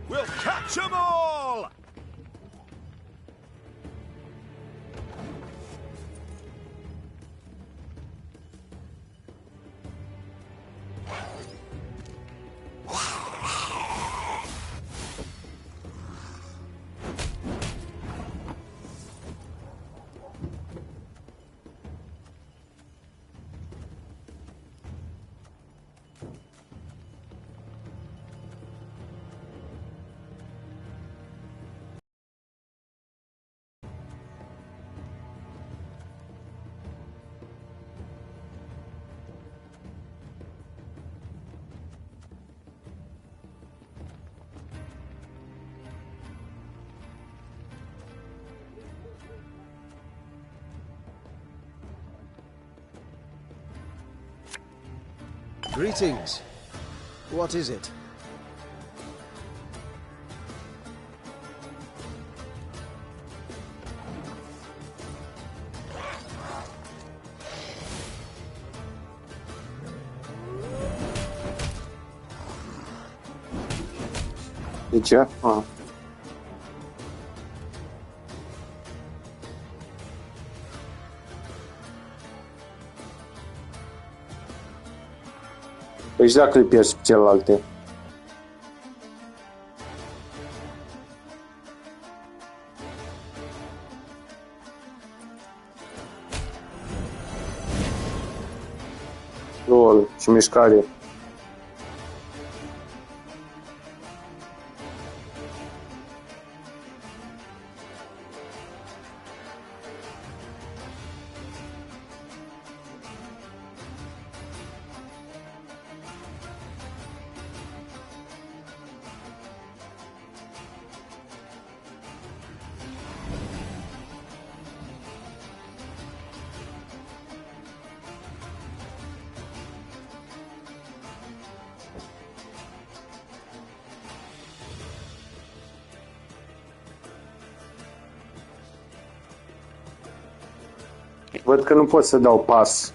We'll catch 'em all! Greetings. What is it? De ce? Ah. Păi și dacă îl pierzi pe celelalte? Lol, și mișcare. Văd că nu pot să dau pas.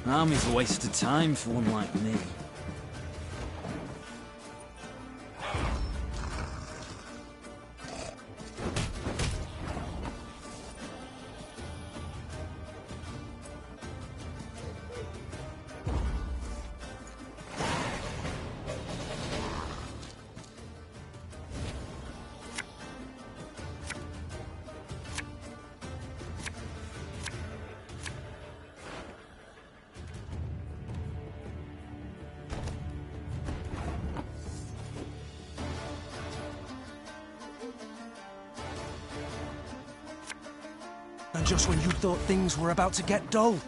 Army's a waste of time for one like me. And just when you thought things were about to get dull.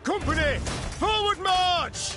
Company! Forward march!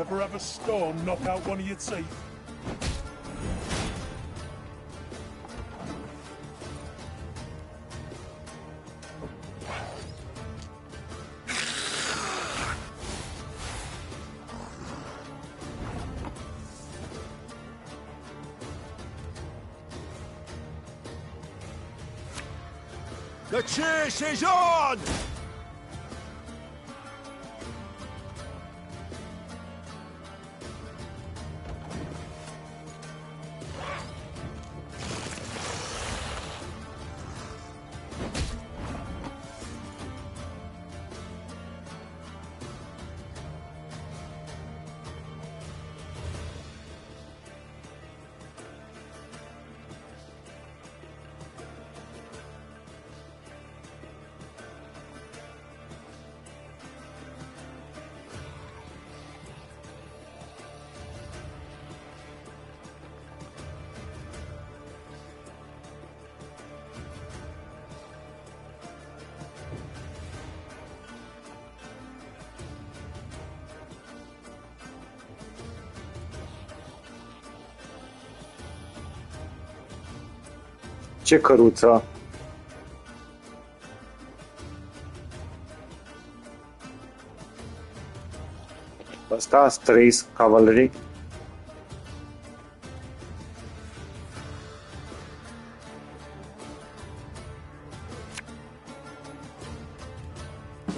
Ever have a stone knock out one of your teeth? The chase is on! Ce căruță? Ăsta, Strays Cavalry.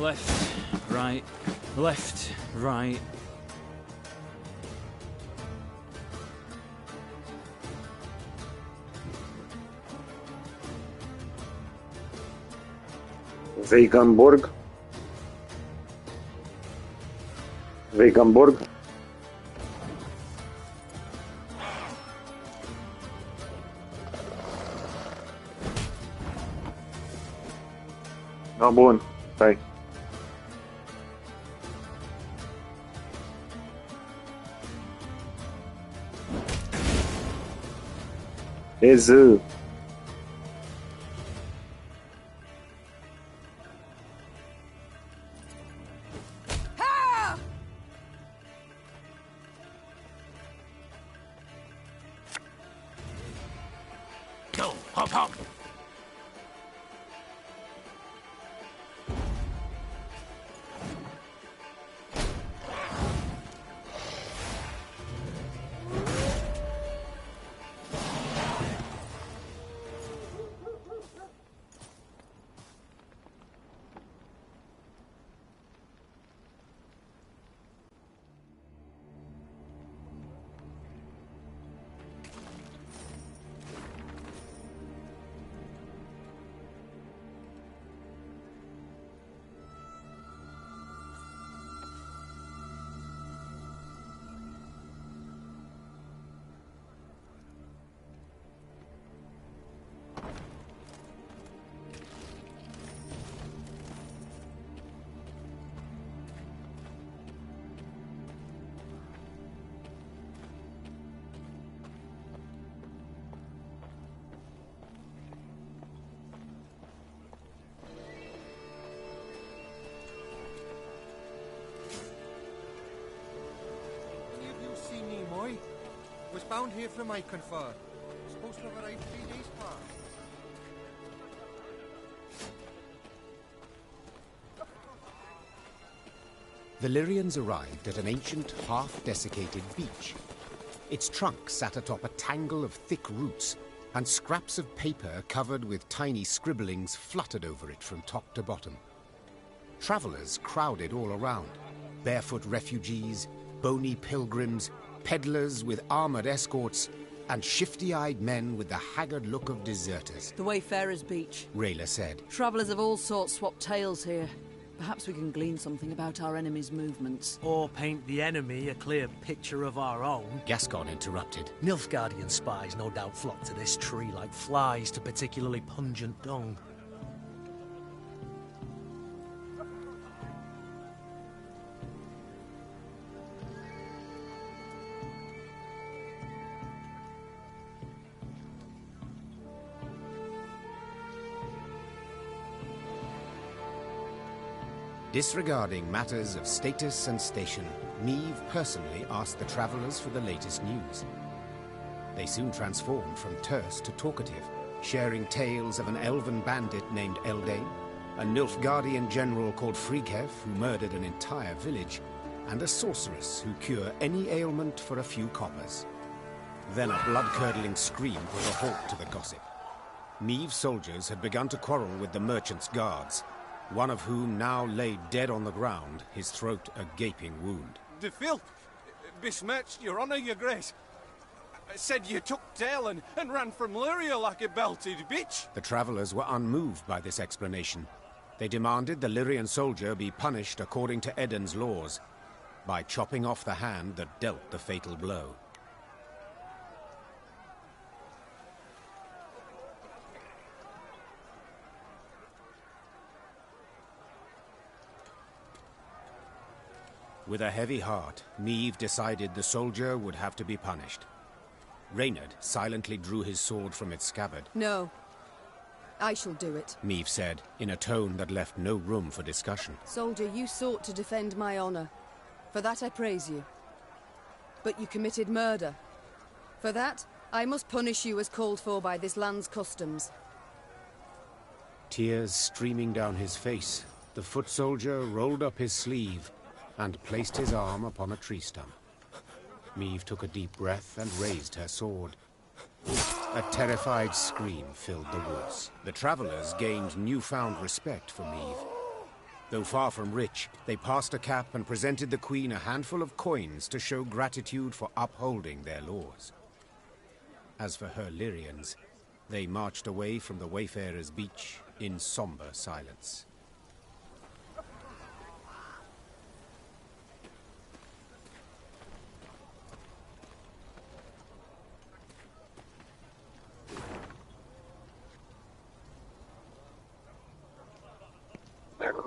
Left, right, left, right. Veganburg. Veganburg. Da, bun. Stai. Ez. Go, hop, hop. Was bound here from Iconfar. Supposed to have arrived 3 days past. The Lyrians arrived at an ancient, half-desiccated beach. Its trunk sat atop a tangle of thick roots, and scraps of paper covered with tiny scribblings fluttered over it from top to bottom. Travelers crowded all around. Barefoot refugees, bony pilgrims, peddlers with armored escorts, and shifty-eyed men with the haggard look of deserters. The Wayfarer's Beach, Rayla said. Travellers of all sorts swap tales here. Perhaps we can glean something about our enemy's movements. Or paint the enemy a clear picture of our own. Gascon interrupted. Nilfgaardian spies no doubt flock to this tree like flies to particularly pungent dung. Disregarding matters of status and station, Neve personally asked the travelers for the latest news. They soon transformed from terse to talkative, sharing tales of an elven bandit named Eldane, a Nilfgaardian general called Frighev who murdered an entire village, and a sorceress who cured any ailment for a few coppers. Then a blood-curdling scream put a halt to the gossip. Neve's soldiers had begun to quarrel with the merchant's guards, one of whom now lay dead on the ground, his throat a gaping wound. The filth besmirched your honor, your grace. Said you took tail and ran from Lyria like a belted bitch. The travelers were unmoved by this explanation. They demanded the Lyrian soldier be punished according to Eden's laws, by chopping off the hand that dealt the fatal blow. With a heavy heart, Neve decided the soldier would have to be punished. Reynard silently drew his sword from its scabbard. No. I shall do it, Neve said, in a tone that left no room for discussion. Soldier, you sought to defend my honor. For that I praise you. But you committed murder. For that, I must punish you as called for by this land's customs. Tears streaming down his face, the foot soldier rolled up his sleeve and placed his arm upon a tree stump. Neve took a deep breath and raised her sword. A terrified scream filled the woods. The travelers gained newfound respect for Neve. Though far from rich, they passed a cap and presented the Queen a handful of coins to show gratitude for upholding their laws. As for her Lyrians, they marched away from the Wayfarer's Beach in somber silence.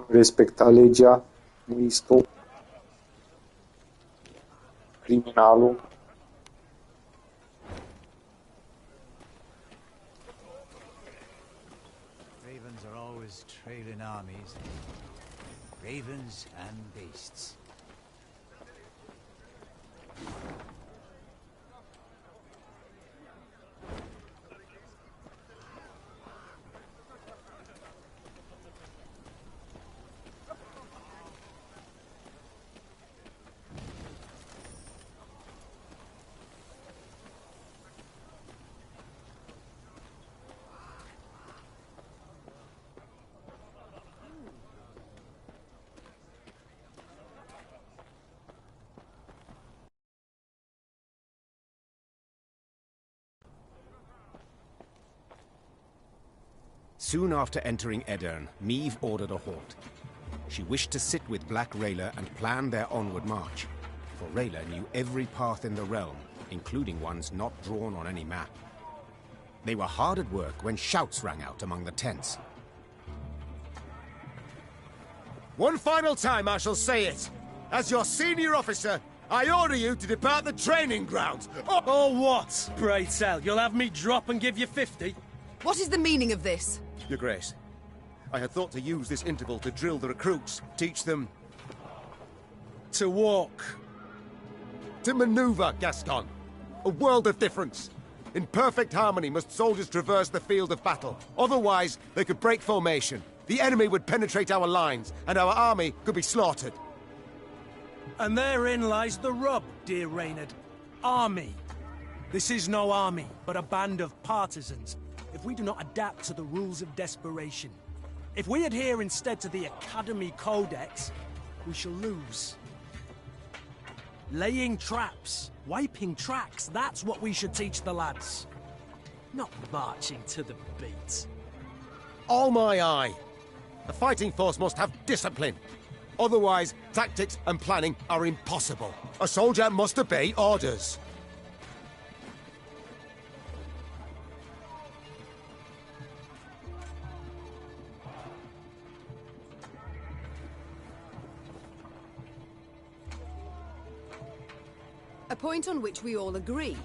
Respecta legea, listul, criminalul. Ravens are always trailing armies. Ravens and beasts. Soon after entering Aedirn, Neve ordered a halt. She wished to sit with Black Rayla and plan their onward march, for Rayla knew every path in the realm, including ones not drawn on any map. They were hard at work when shouts rang out among the tents. One final time I shall say it. As your senior officer, I order you to depart the training grounds. Oh, what? Pray tell, you'll have me drop and give you 50? What is the meaning of this? Your Grace, I had thought to use this interval to drill the recruits, teach them... to walk. To maneuver, Gaston. A world of difference. In perfect harmony must soldiers traverse the field of battle. Otherwise, they could break formation. The enemy would penetrate our lines, and our army could be slaughtered. And therein lies the rub, dear Reynard. Army. This is no army, but a band of partisans. If we do not adapt to the rules of desperation, if we adhere instead to the Academy Codex, we shall lose. Laying traps, wiping tracks, that's what we should teach the lads. Not marching to the beat. All my eye. A fighting force must have discipline. Otherwise, tactics and planning are impossible. A soldier must obey orders. A point on which we all agree.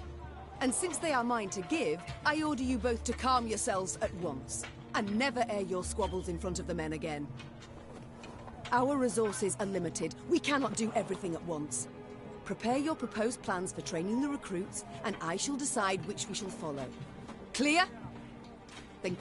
And since they are mine to give, I order you both to calm yourselves at once, and never air your squabbles in front of the men again. Our resources are limited. We cannot do everything at once. Prepare your proposed plans for training the recruits, and I shall decide which we shall follow. Clear? Then...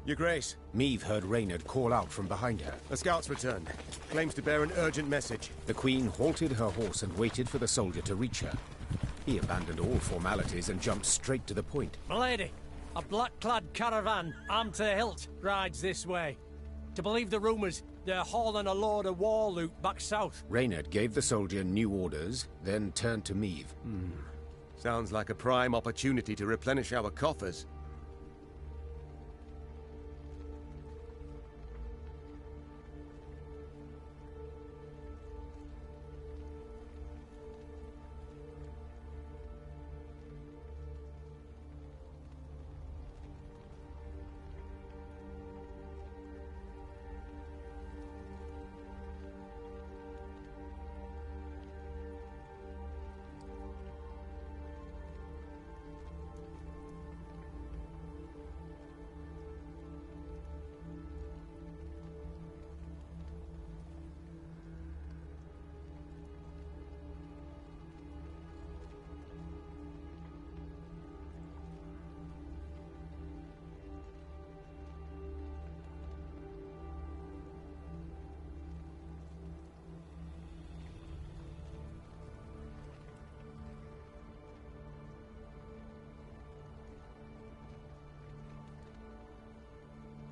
Your Grace. Meave heard Reynard call out from behind her. A scout's returned. Claims to bear an urgent message. The Queen halted her horse and waited for the soldier to reach her. He abandoned all formalities and jumped straight to the point. Milady, a black-clad caravan, armed to the hilt, rides this way. To believe the rumours, they're hauling a load of war loot back south. Reynard gave the soldier new orders, then turned to Meave. Sounds like a prime opportunity to replenish our coffers.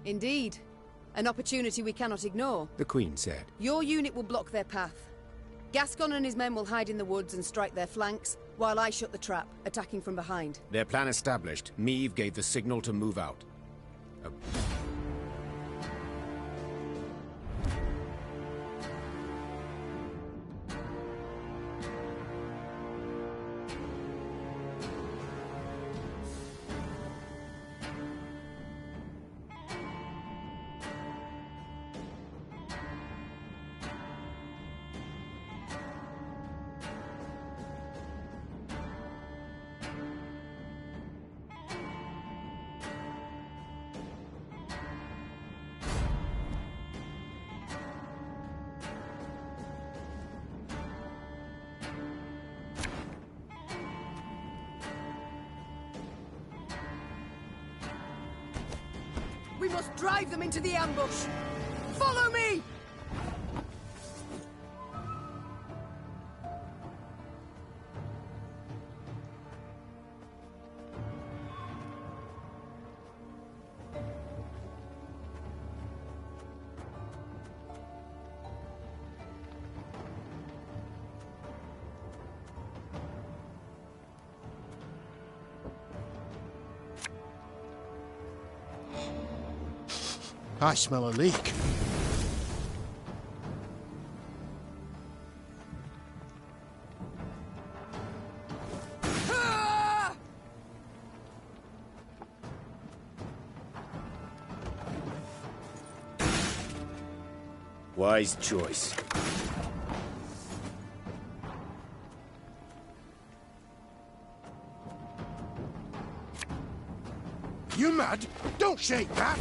Indeed. An opportunity we cannot ignore. The Queen said. Your unit will block their path. Gascon and his men will hide in the woods and strike their flanks, while I shut the trap, attacking from behind. Their plan established, Meave gave the signal to move out. We must drive them into the ambush! Follow me! I smell a leak. Wise choice. You mad? Don't shake that!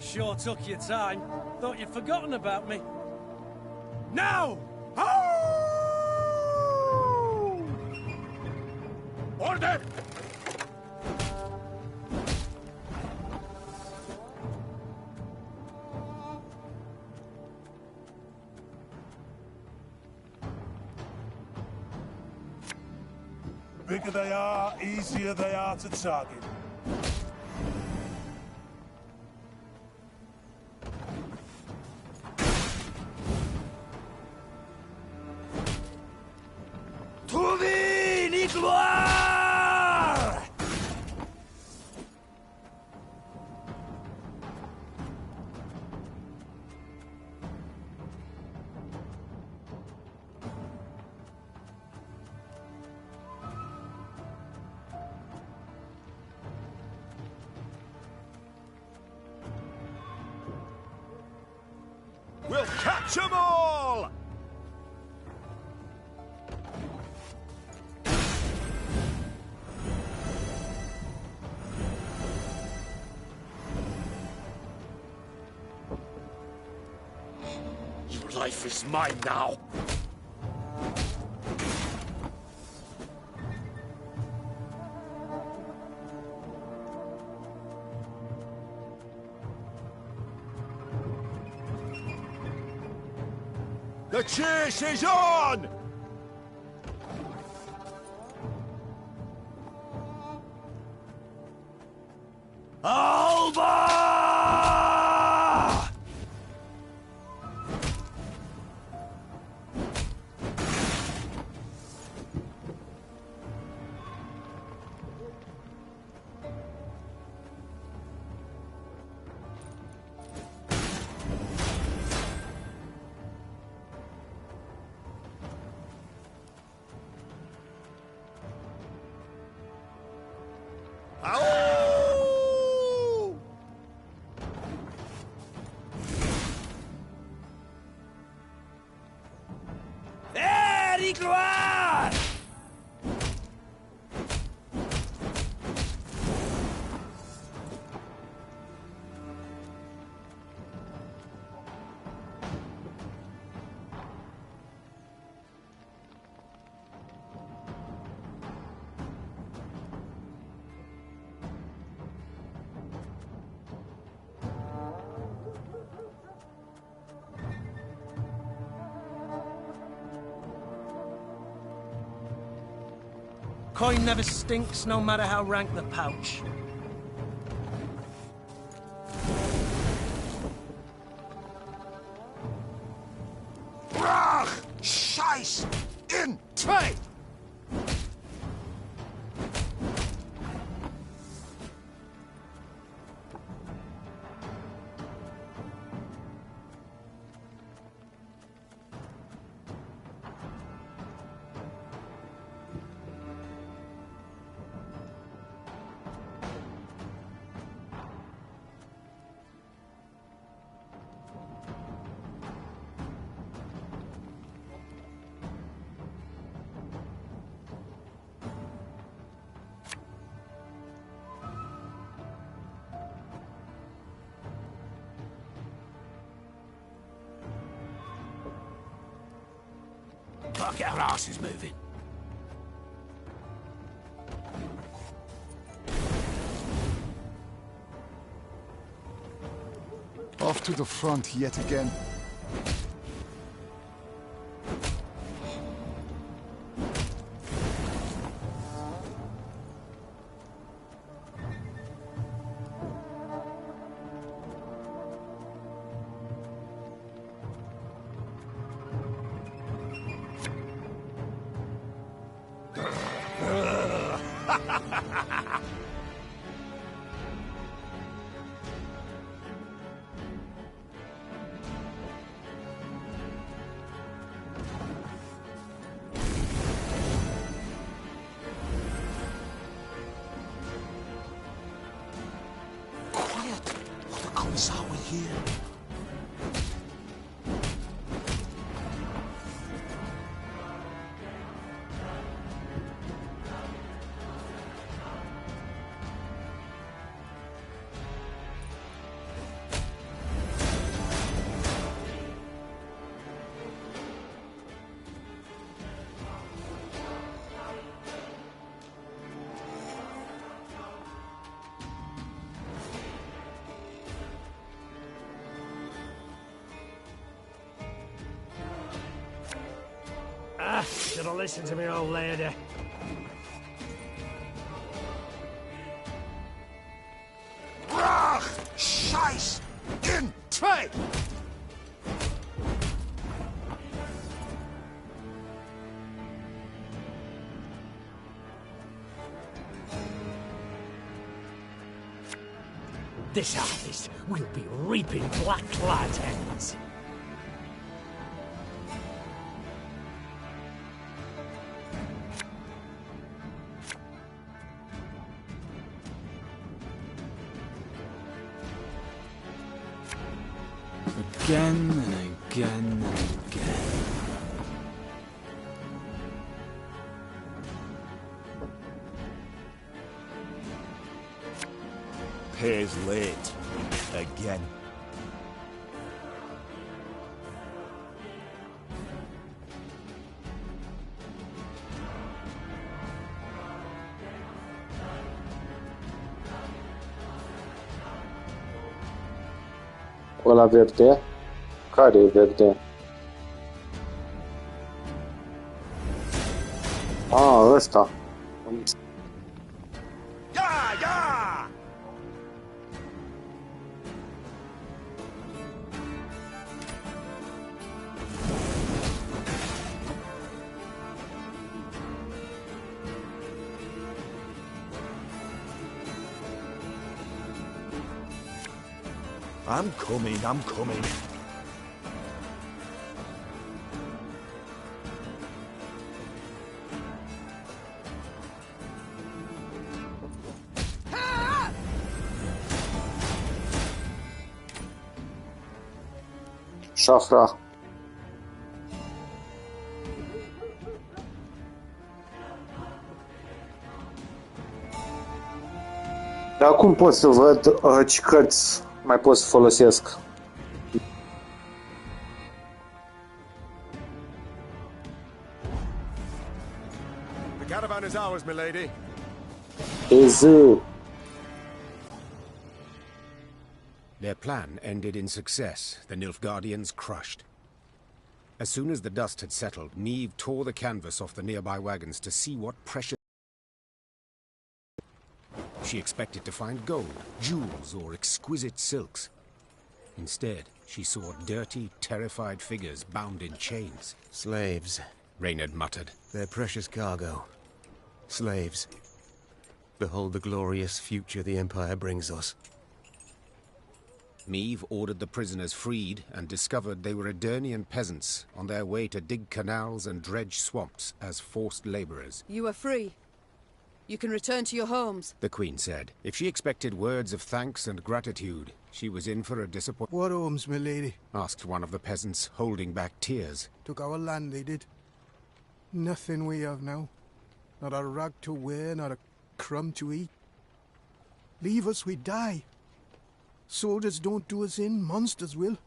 Sure took your time. Thought you'd forgotten about me. Now! Order! Bigger they are, easier they are to target. We'll catch 'em all! Your life is mine now. The chase is on! Alba! Ow! Allez, gloire! Coin never stinks, no matter how rank the pouch. Brach! Scheiß! In! Zwei! Fuck, our ass is moving. Off to the front yet again. Are we here? Should have listened to me, old lady. Brach! Scheiß! In! Zwei! This harvest will be reaping black-clad ends. Again and Again and again. Pays late. Again. Ăla verde? Care e verde? Ăsta. I'm coming. Șafra. Dar cum pot să văd ce cărți mai pot să folosesc? The caravan is ours, milady. Their plan ended in success, the Nilfgaardians crushed. As soon as the dust had settled, Niamh tore the canvas off the nearby wagons to see what precious... She expected to find gold, jewels, or exquisite silks. Instead, she saw dirty, terrified figures bound in chains. Slaves, Reynard muttered. Their precious cargo. Slaves. Behold the glorious future the Empire brings us. Niamh ordered the prisoners freed and discovered they were Edirnian peasants on their way to dig canals and dredge swamps as forced laborers. You are free. You can return to your homes, The Queen said. If she expected words of thanks and gratitude, she was in for a disappointment. What homes, my lady? Asked one of the peasants, holding back tears. Took our land, they did. Nothing we have now. Not a rag to wear, not a crumb to eat. Leave us, we die. Soldiers don't do us in, monsters will.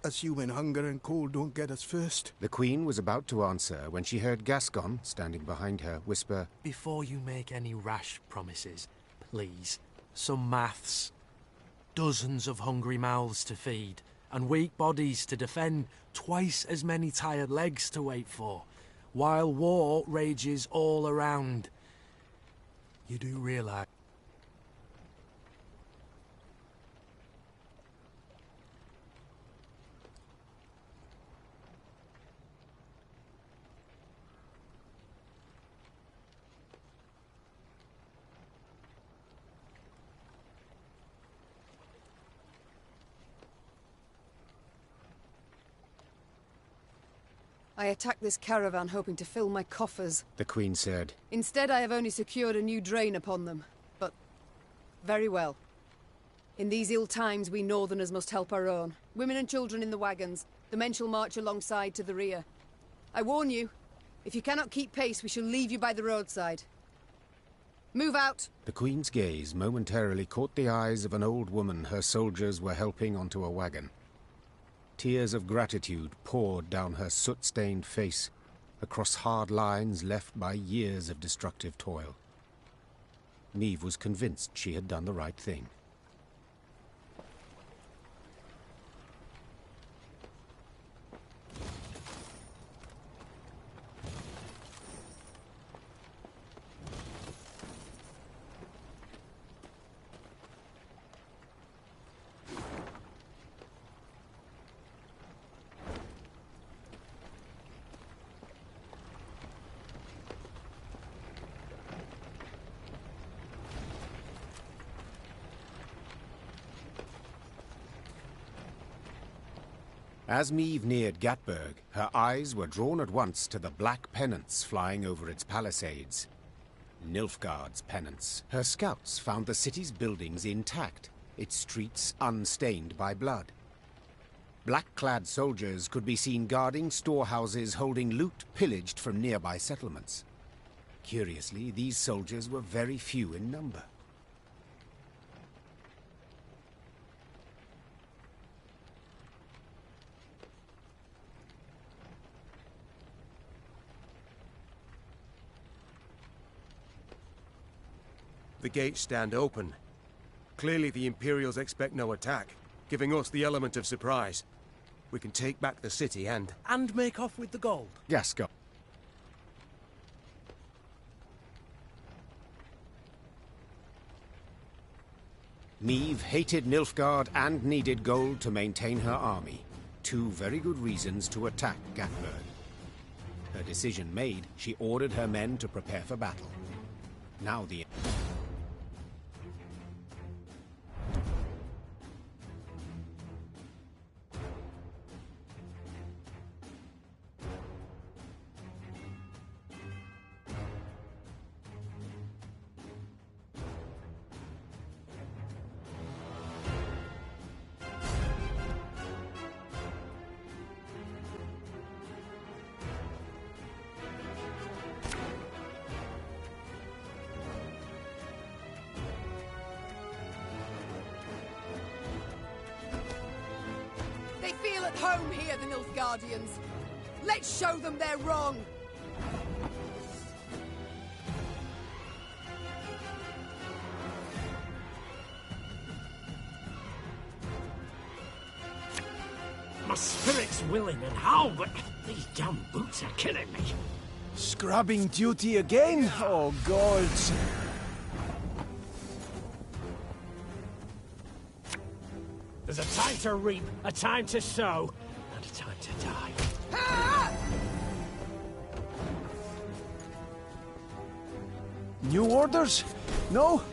Assuming hunger and cold don't get us first. The Queen was about to answer when she heard Gascon, standing behind her, whisper, Before you make any rash promises, please, some maths. Dozens of hungry mouths to feed, and weak bodies to defend, twice as many tired legs to wait for, while war rages all around. You do realize... I attacked this caravan hoping to fill my coffers. The Queen said. Instead, I have only secured a new drain upon them. But very well. In these ill times, we Northerners must help our own. Women and children in the wagons. The men shall march alongside to the rear. I warn you, if you cannot keep pace, we shall leave you by the roadside. Move out! The Queen's gaze momentarily caught the eyes of an old woman her soldiers were helping onto a wagon. Tears of gratitude poured down her soot-stained face, across hard lines left by years of destructive toil. Niamh was convinced she had done the right thing. As Niamh neared Gatburg, her eyes were drawn at once to the black pennants flying over its palisades. Nilfgaard's pennants. Her scouts found the city's buildings intact, its streets unstained by blood. Black-clad soldiers could be seen guarding storehouses holding loot pillaged from nearby settlements. Curiously, these soldiers were very few in number. The gates stand open. Clearly the Imperials expect no attack, giving us the element of surprise. We can take back the city and make off with the gold. Gasco. Niamh hated Nilfgaard and needed gold to maintain her army. Two very good reasons to attack Gatbird. Her decision made, she ordered her men to prepare for battle. Now the... They feel at home here, the Nilfgaardians. Let's show them they're wrong. My spirit's willing and how, but these damn boots are killing me. Scrubbing duty again? Oh, gods. There's a time to reap, a time to sow, and a time to die. New orders? No?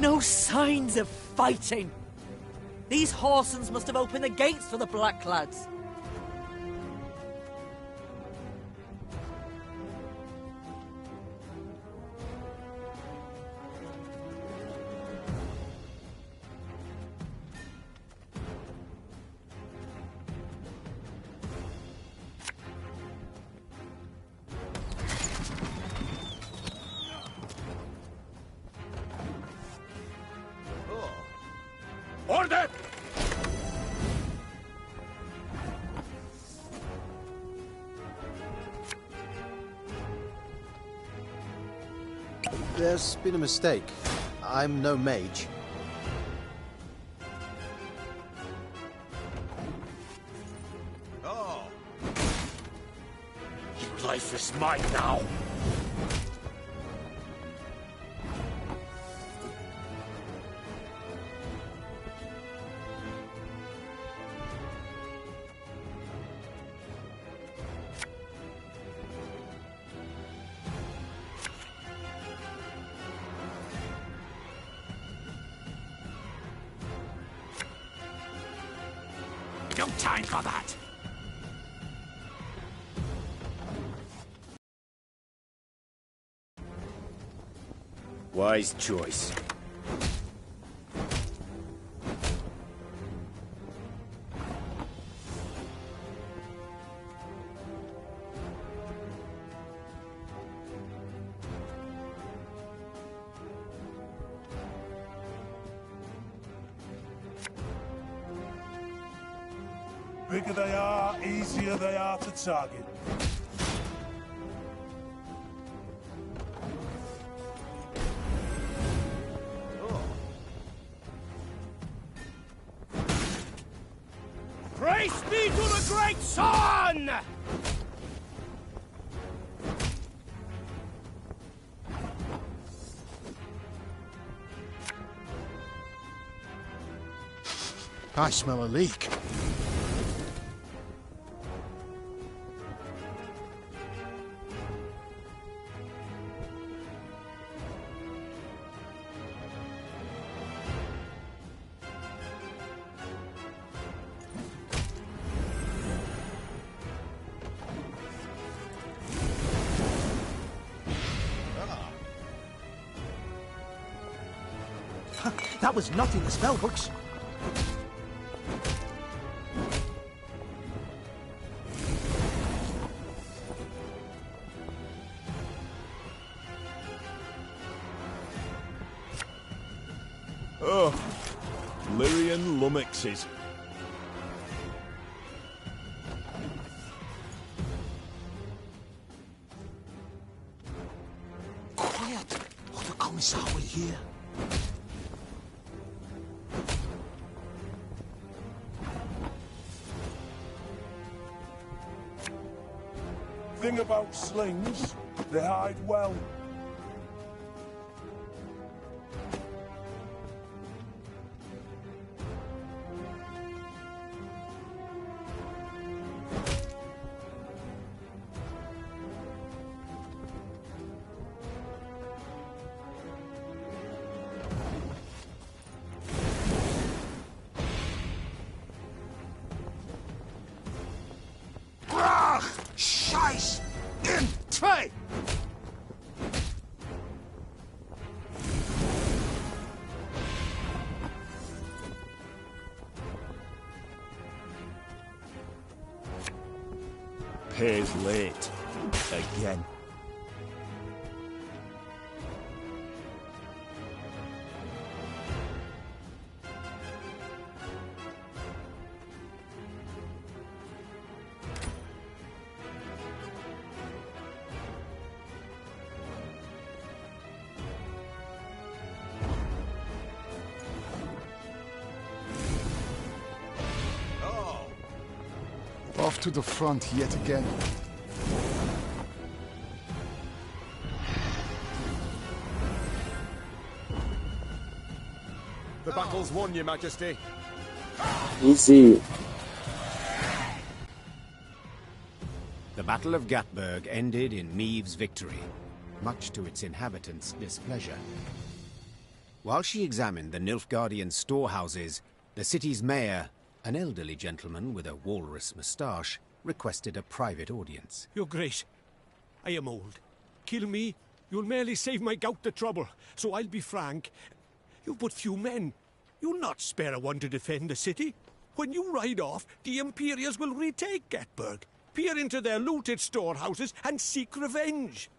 No signs of fighting. These Horsens must have opened the gates for the Blacklads. Order! There's been a mistake. I'm no mage. Oh. Your life is mine now. No time for that! Wise choice. Bigger they are, easier they are to target. Praise be to the great sun! I smell a leak. That was not in the spellbooks. Iron lummoxes. Quiet, or the Commissar will hear. Thing about slings, they hide well. Brach! Scheiß! In Trey! Pays late. Again. Off to the front yet again. The battle's won, Your Majesty. Easy. The Battle of Gatburg ended in Maeve's victory, much to its inhabitants' displeasure. While she examined the Nilfgaardian storehouses, the city's mayor, an elderly gentleman with a walrus moustache, requested a private audience. Your Grace, I am old. Kill me, you'll merely save my gout the trouble. So I'll be frank. You've but few men. You'll not spare a one to defend the city. When you ride off, the Imperials will retake Gatburg, peer into their looted storehouses, and seek revenge.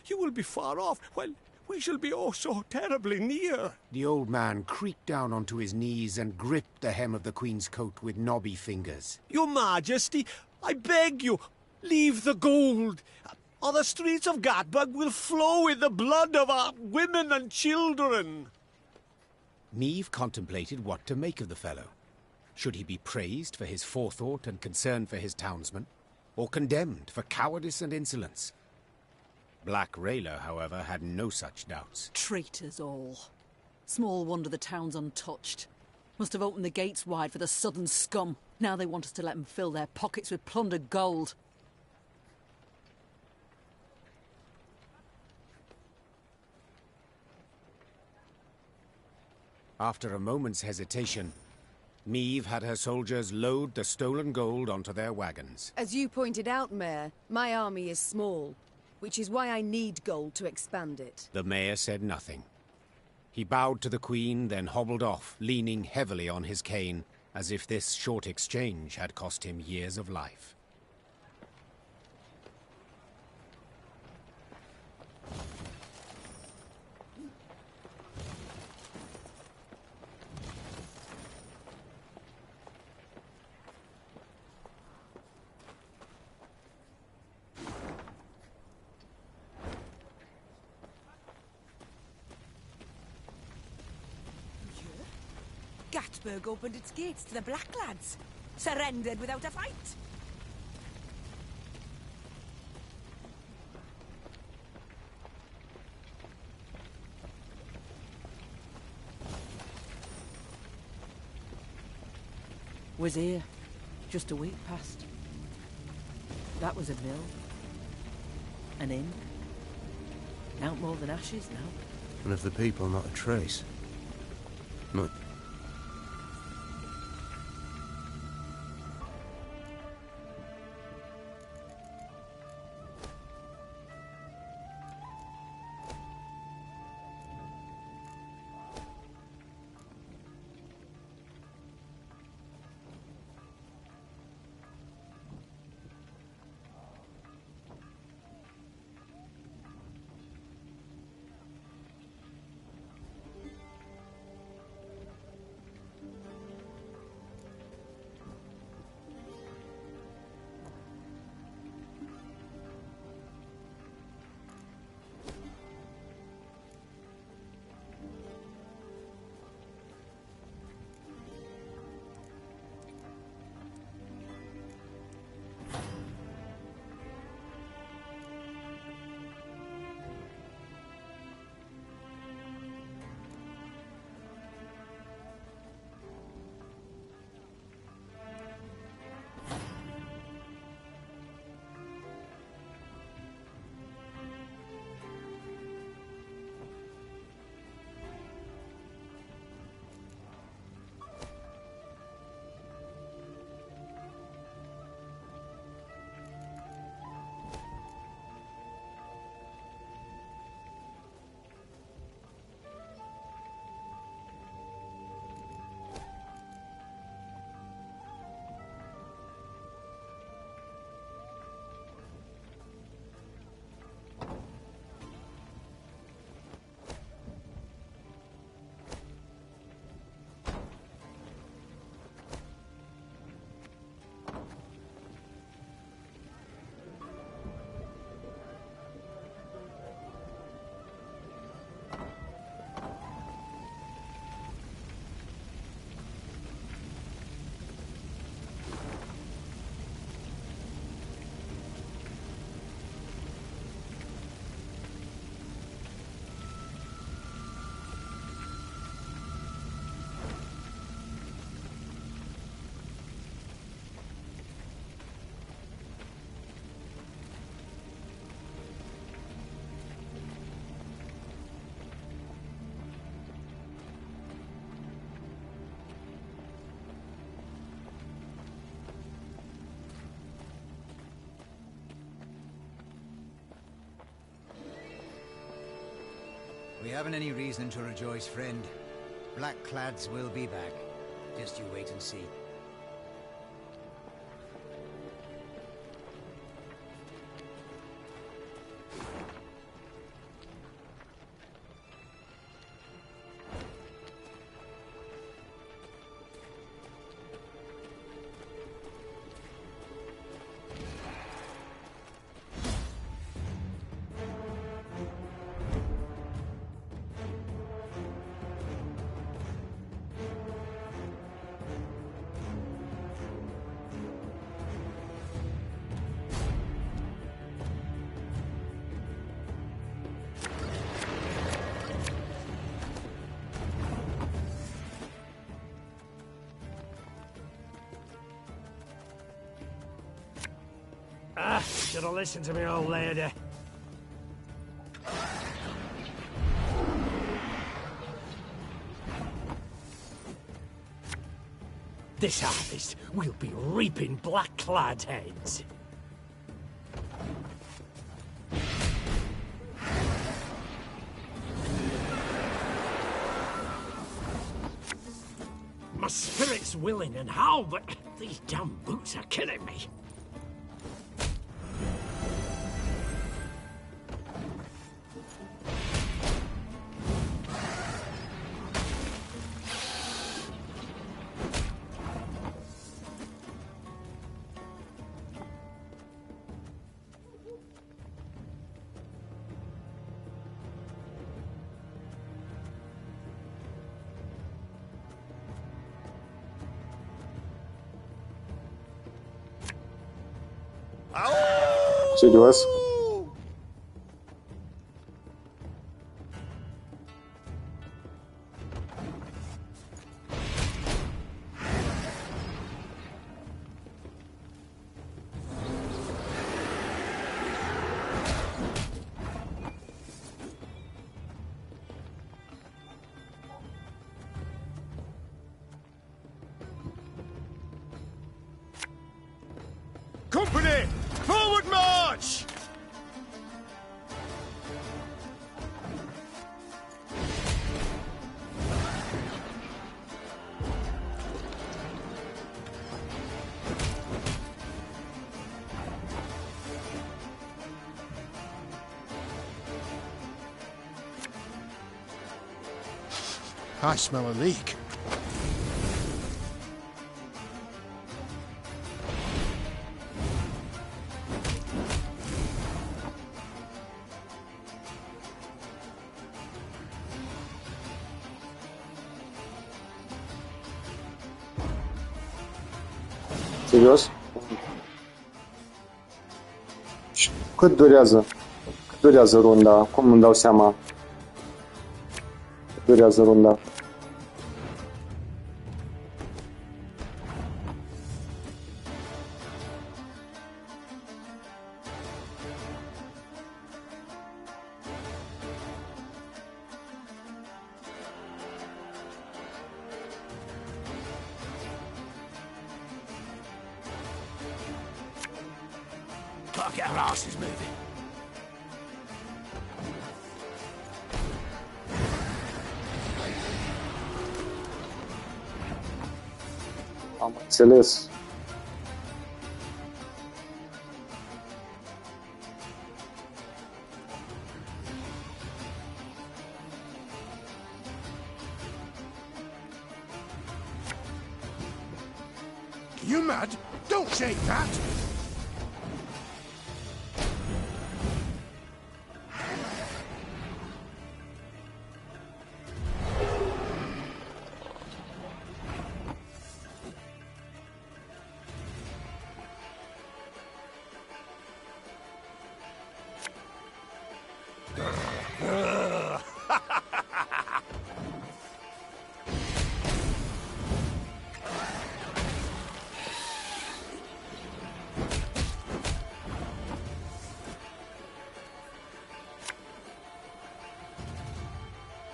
You will be far off, while we shall be oh so terribly near. The old man creaked down onto his knees and gripped the hem of the Queen's coat with knobby fingers. Your Majesty, I beg you, leave the gold, or the streets of Gatburg will flow with the blood of our women and children. Maeve contemplated what to make of the fellow. Should he be praised for his forethought and concern for his townsmen, or condemned for cowardice and insolence? Black Rayla, however, had no such doubts. Traitors all. Small wonder the town's untouched. Must have opened the gates wide for the southern scum. Now they want us to let them fill their pockets with plundered gold. After a moment's hesitation, Maeve had her soldiers load the stolen gold onto their wagons. As you pointed out, Mayor, my army is small, which is why I need gold to expand it. The mayor said nothing. He bowed to the Queen, then hobbled off, leaning heavily on his cane, as if this short exchange had cost him years of life. Gatburg opened its gates to the Black Lads. Surrendered without a fight. Was here, just a week past. That was a mill. An inn. Out more than ashes now. And of the people, not a trace. Not... We haven't any reason to rejoice, friend. Blackclads will be back. Just you wait and see. Should have listened to me old lady. This harvest, we'll be reaping black-clad heads. My spirit's willing and how, but these damn boots are killing me. Serios? Company! Forward march! I smell a leak. Serios? Și cât durează? Cât durează runda? Cum îmi dau seama? Cât durează runda? Gotta get our asses moving. Am înțeles. You mad? Don't say that!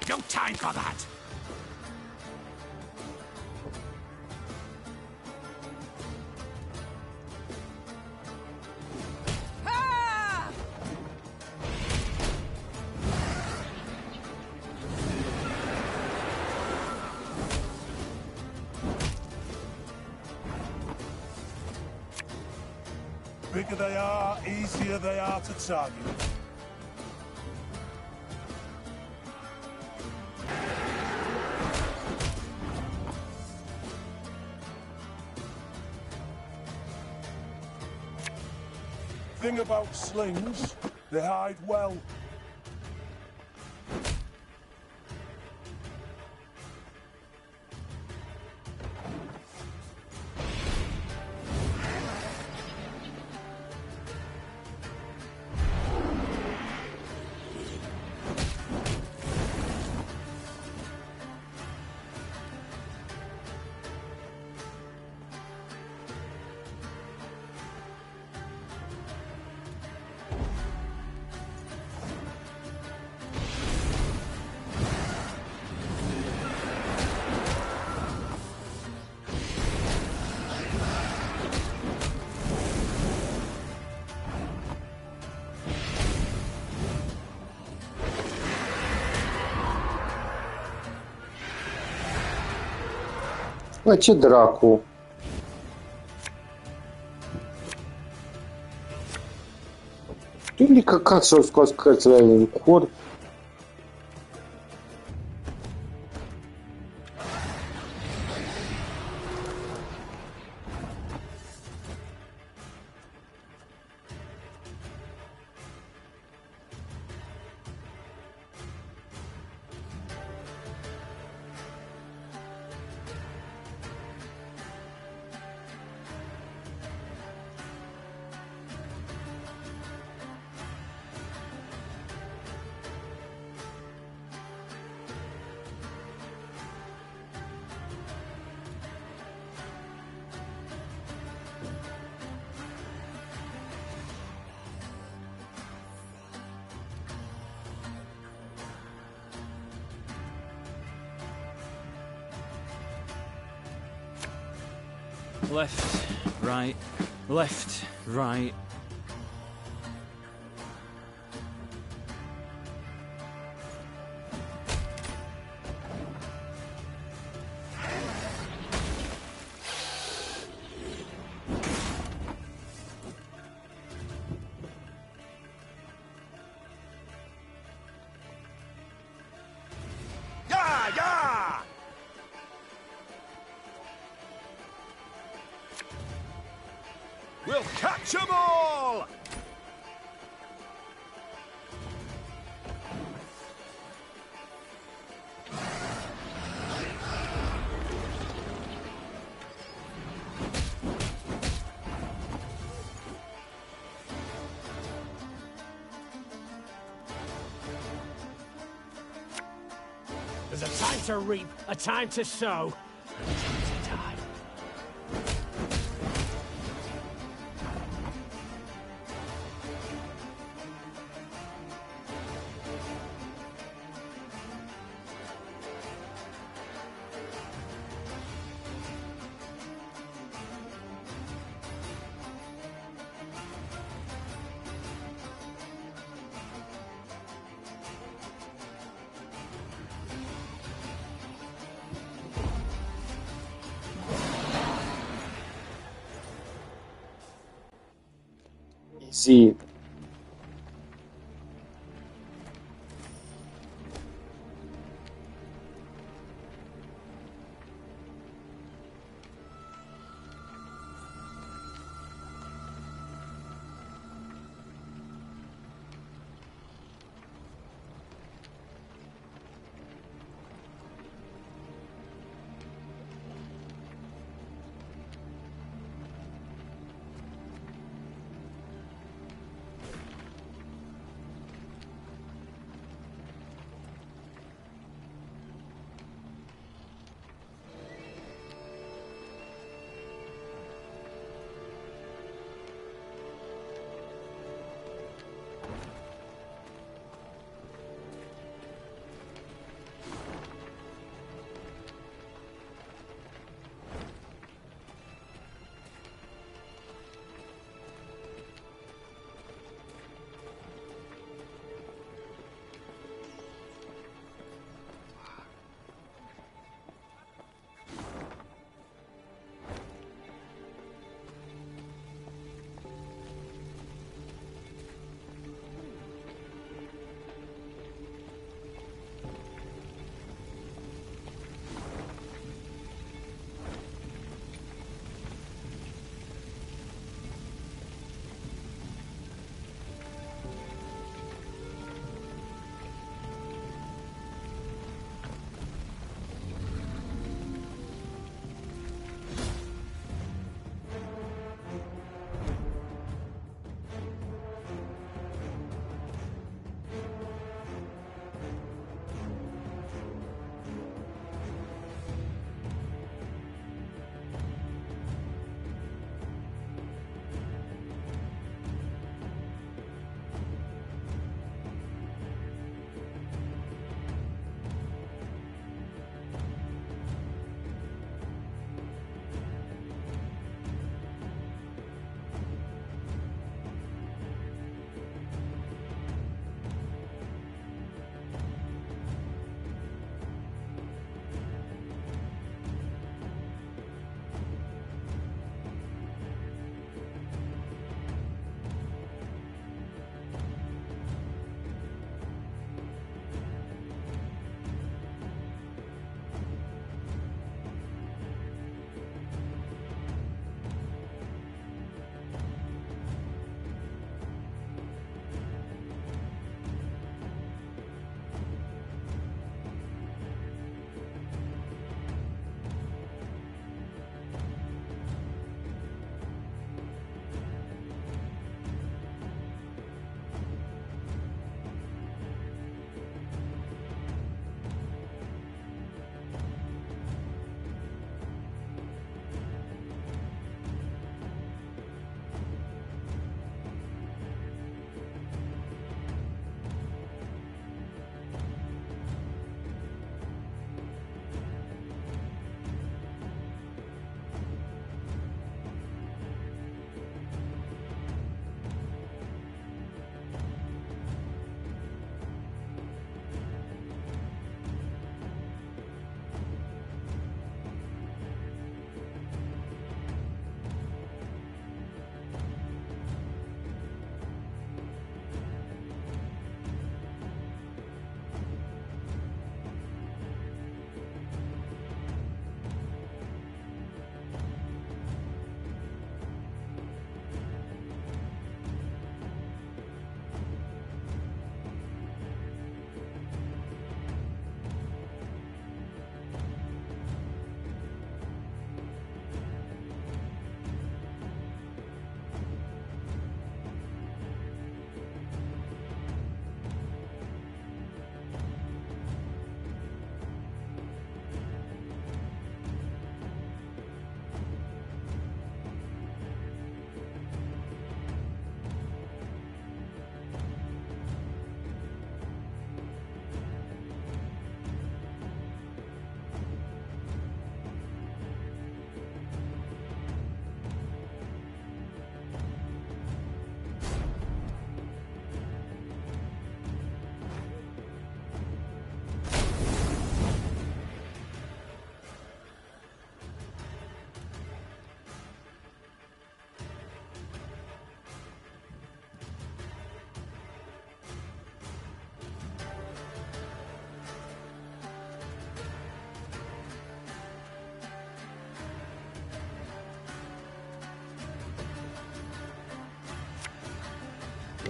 No time for that! Bigger they are, easier they are to target. Thing about slings, they hide well. Bă, ce dracu? De unde căcat s-au scos cărțile alea din cur? Left, right, left, right. We'll catch them all! There's a time to reap, a time to sow, and a time to die. Zi.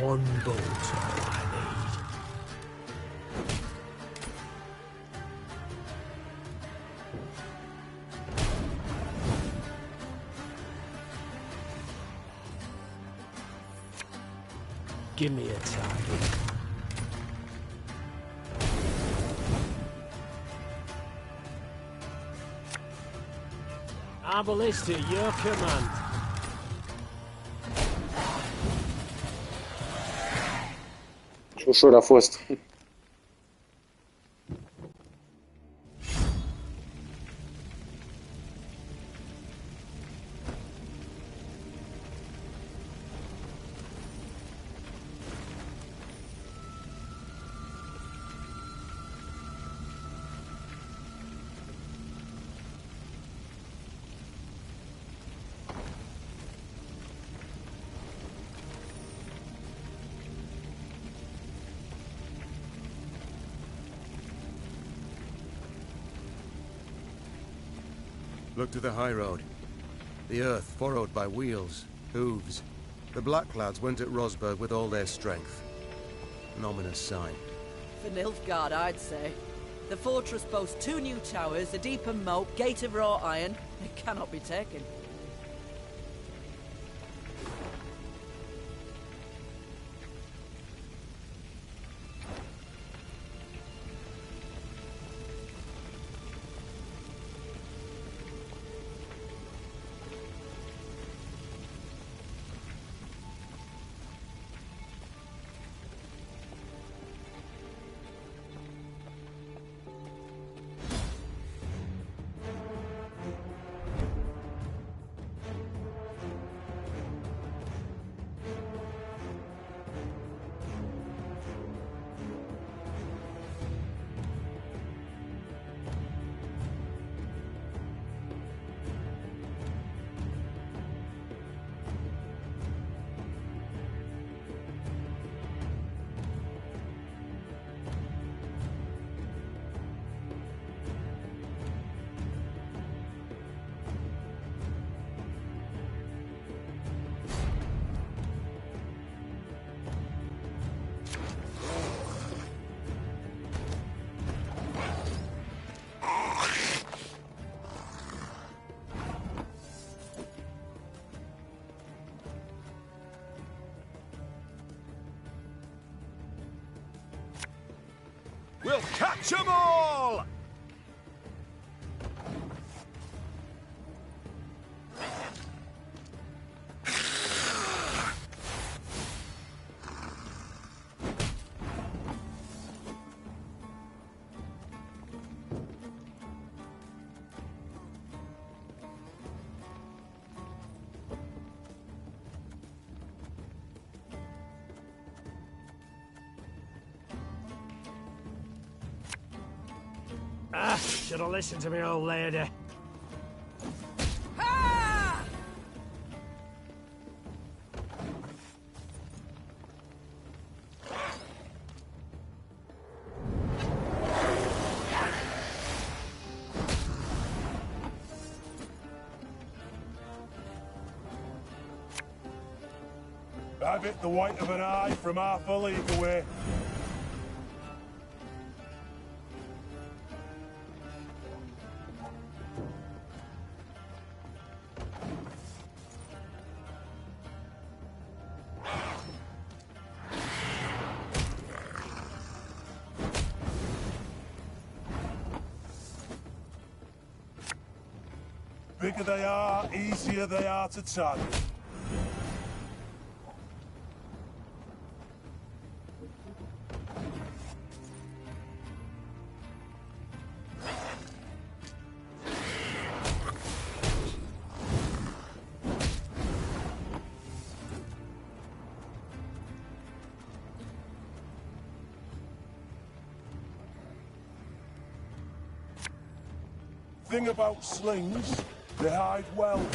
One bolt all I need. Give me a target. Our ballista, your command. Ce ușor a fost. Look to the high road. The earth furrowed by wheels, hooves. The Blackclads went at Rosberg with all their strength. An ominous sign. For Nilfgaard, I'd say. The fortress boasts 2 new towers, a deeper moat, gate of wrought iron. It cannot be taken. We'll catch 'em all! Should have listened to me, old lady. Have it the white of an eye from half a league away. Bigger they are, easier they are to target. Thing about slings, they hide well.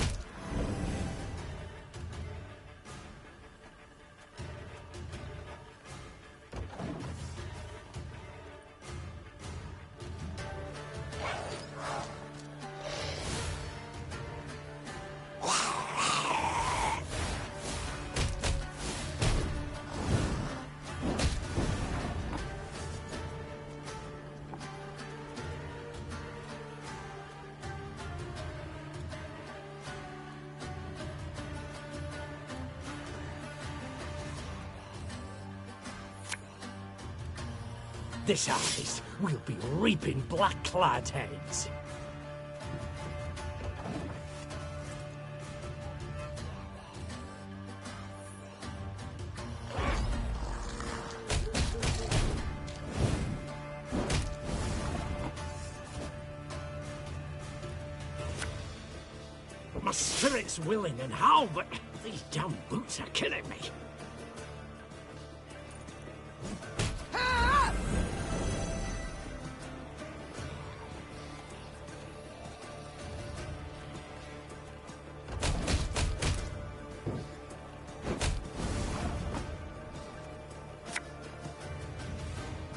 this harvest, we'll be reaping black-clad heads. My spirit's willing and how, but these damn boots are killing me.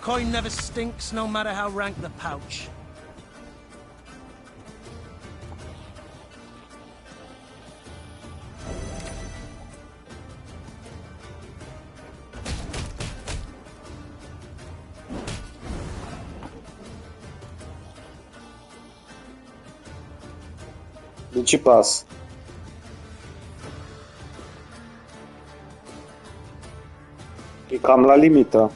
Coin never stinks, no matter how rank the pouch. Deci pas. E cam la limită.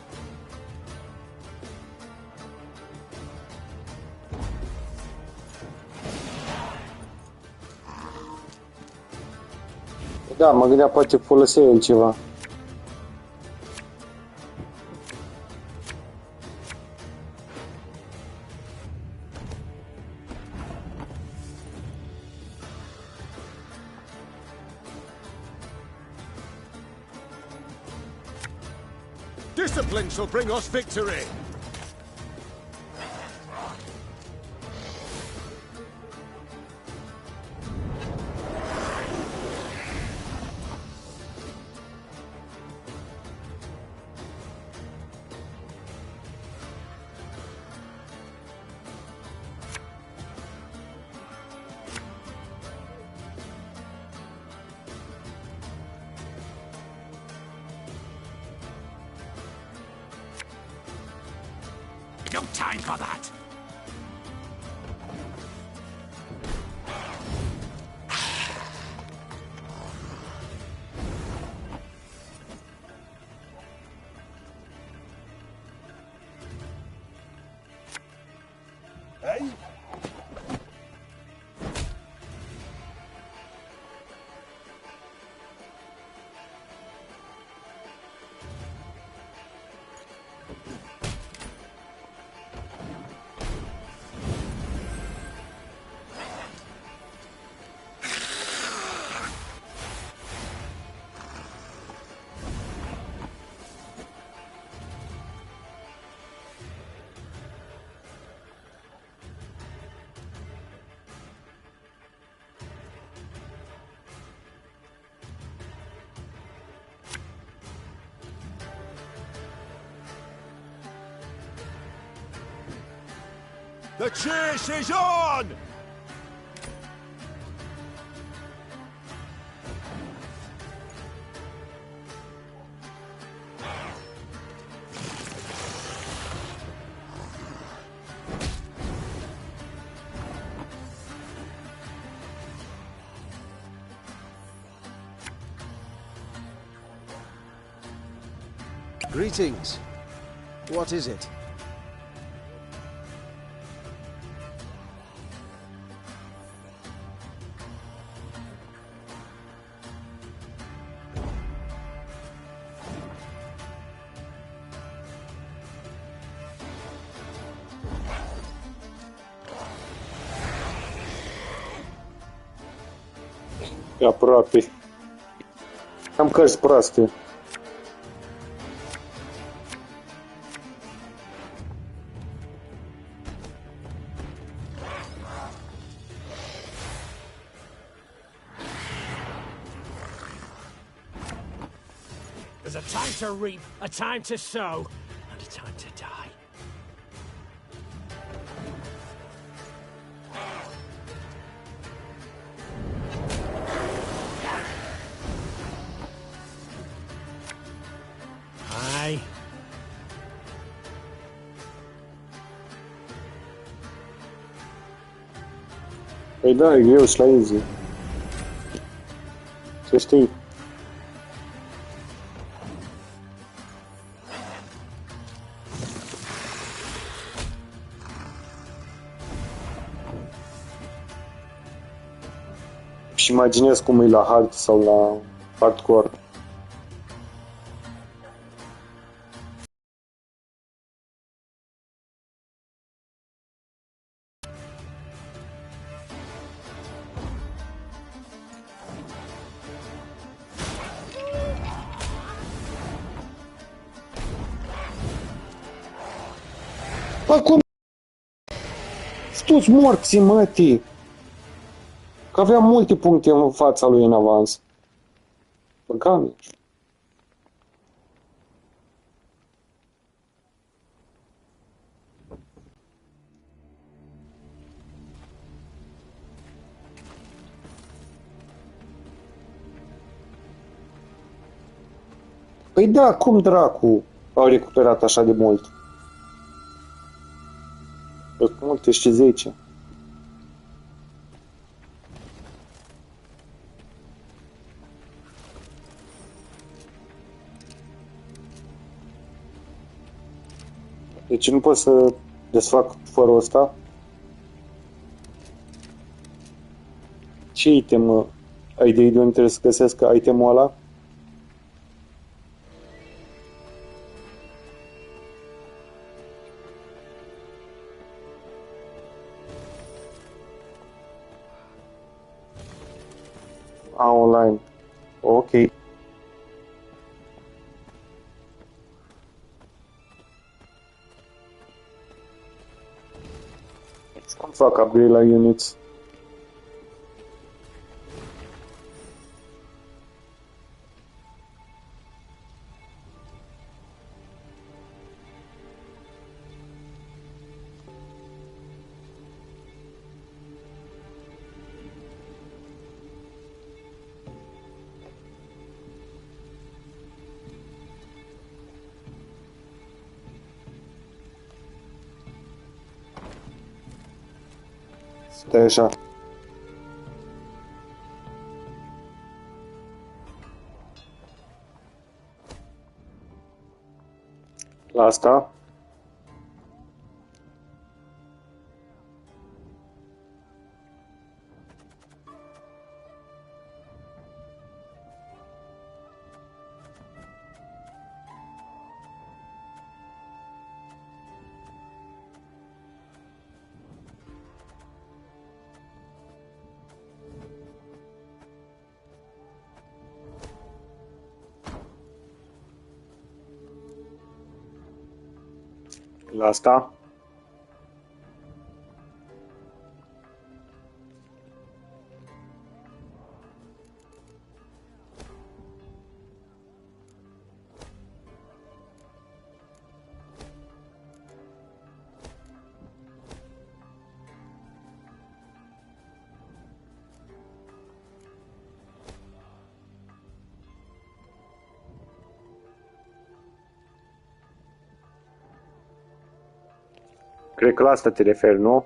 Da, mă gândeam poate folosea el ceva. Discipline shall bring us victory! No time for that! Hey? The chase is on! Greetings. What is it? E aproape. Am cărți proaste. There's a time to reap, a time to sow, and a time to die. Aye. Păi da, e greu și la easy. Să știi. își imaginez cum e la hard sau la hardcore. Bă, cum? Toți morți, mătii! Că aveam multe puncte în fața lui în avans. Băgami. Păi da, cum dracu au recuperat așa de mult? Multe și 10. Deci nu pot să desfac fără ăsta. Ce item ai de unde trebuie să găsesc itemul ăla? Online. Ok. Cum fac upgrade la units? Stai așa. La asta. La asta. Cred că la asta te referi, nu?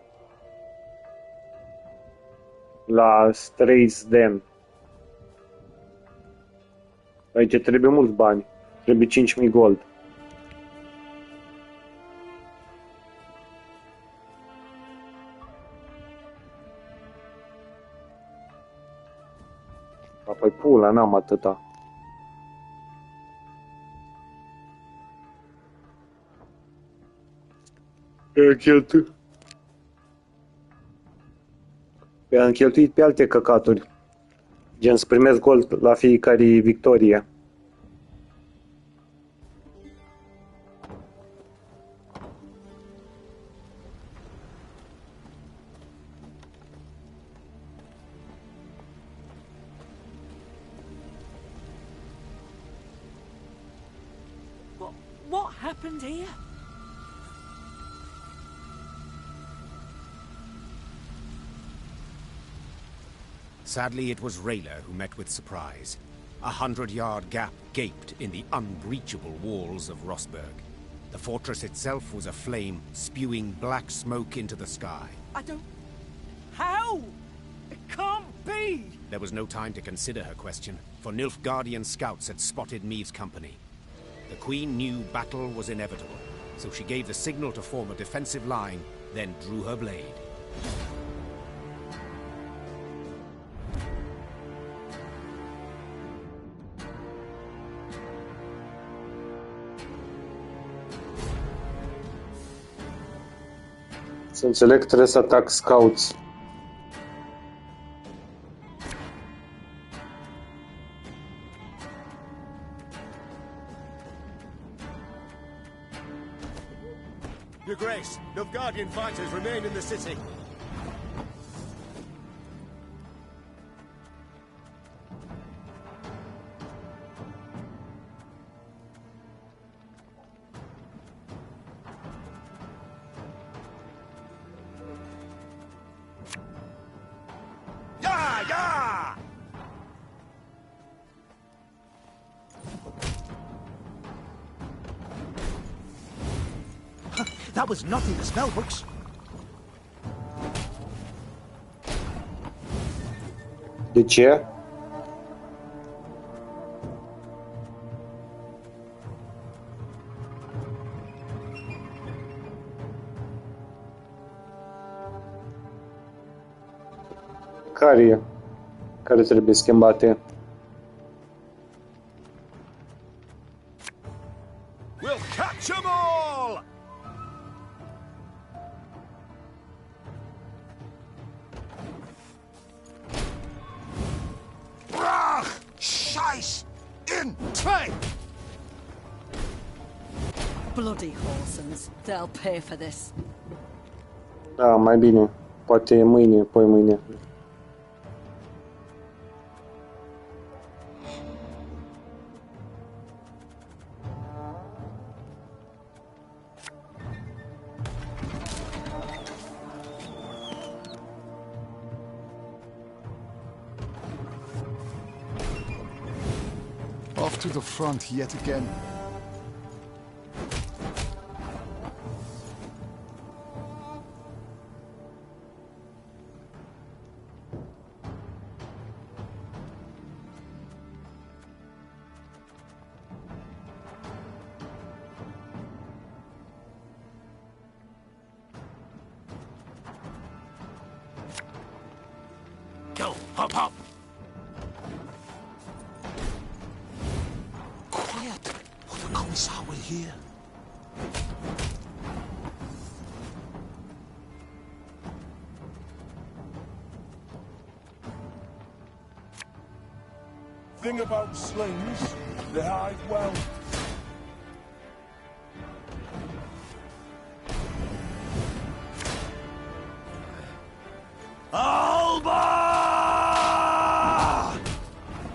La Strays Den. Aici trebuie mulți bani. Trebuie 5.000 gold. Apoi pula, n-am atâta. Am cheltuit pe alte căcaturi. Gen să primesc gold la fiecare victorie. What happened here? Sadly, it was Rayla who met with surprise. 100-yard gap gaped in the unbreachable walls of Rosberg. The fortress itself was aflame, spewing black smoke into the sky. I don't... How? It can't be! There was no time to consider her question, for Nilfgaardian scouts had spotted Meave's company. The Queen knew battle was inevitable, so she gave the signal to form a defensive line, then drew her blade. Să înțeleg, trebuie să atac scouts. Your Grace, Nilfgaardian fighters remain in the city. Yeah, yeah! That was not in the spell books. De ce? Care trebuie schimbate? We'll catch them all! Brach! Scheiß! In! Train! Bloody Horsens. They'll pay for this. Da, mai bine. Poate mâine, poi mâine. Off to the front yet again. Go! Hop, hop! Quiet, or the Commissar will hear. Thing about slings, they hide well. Alba!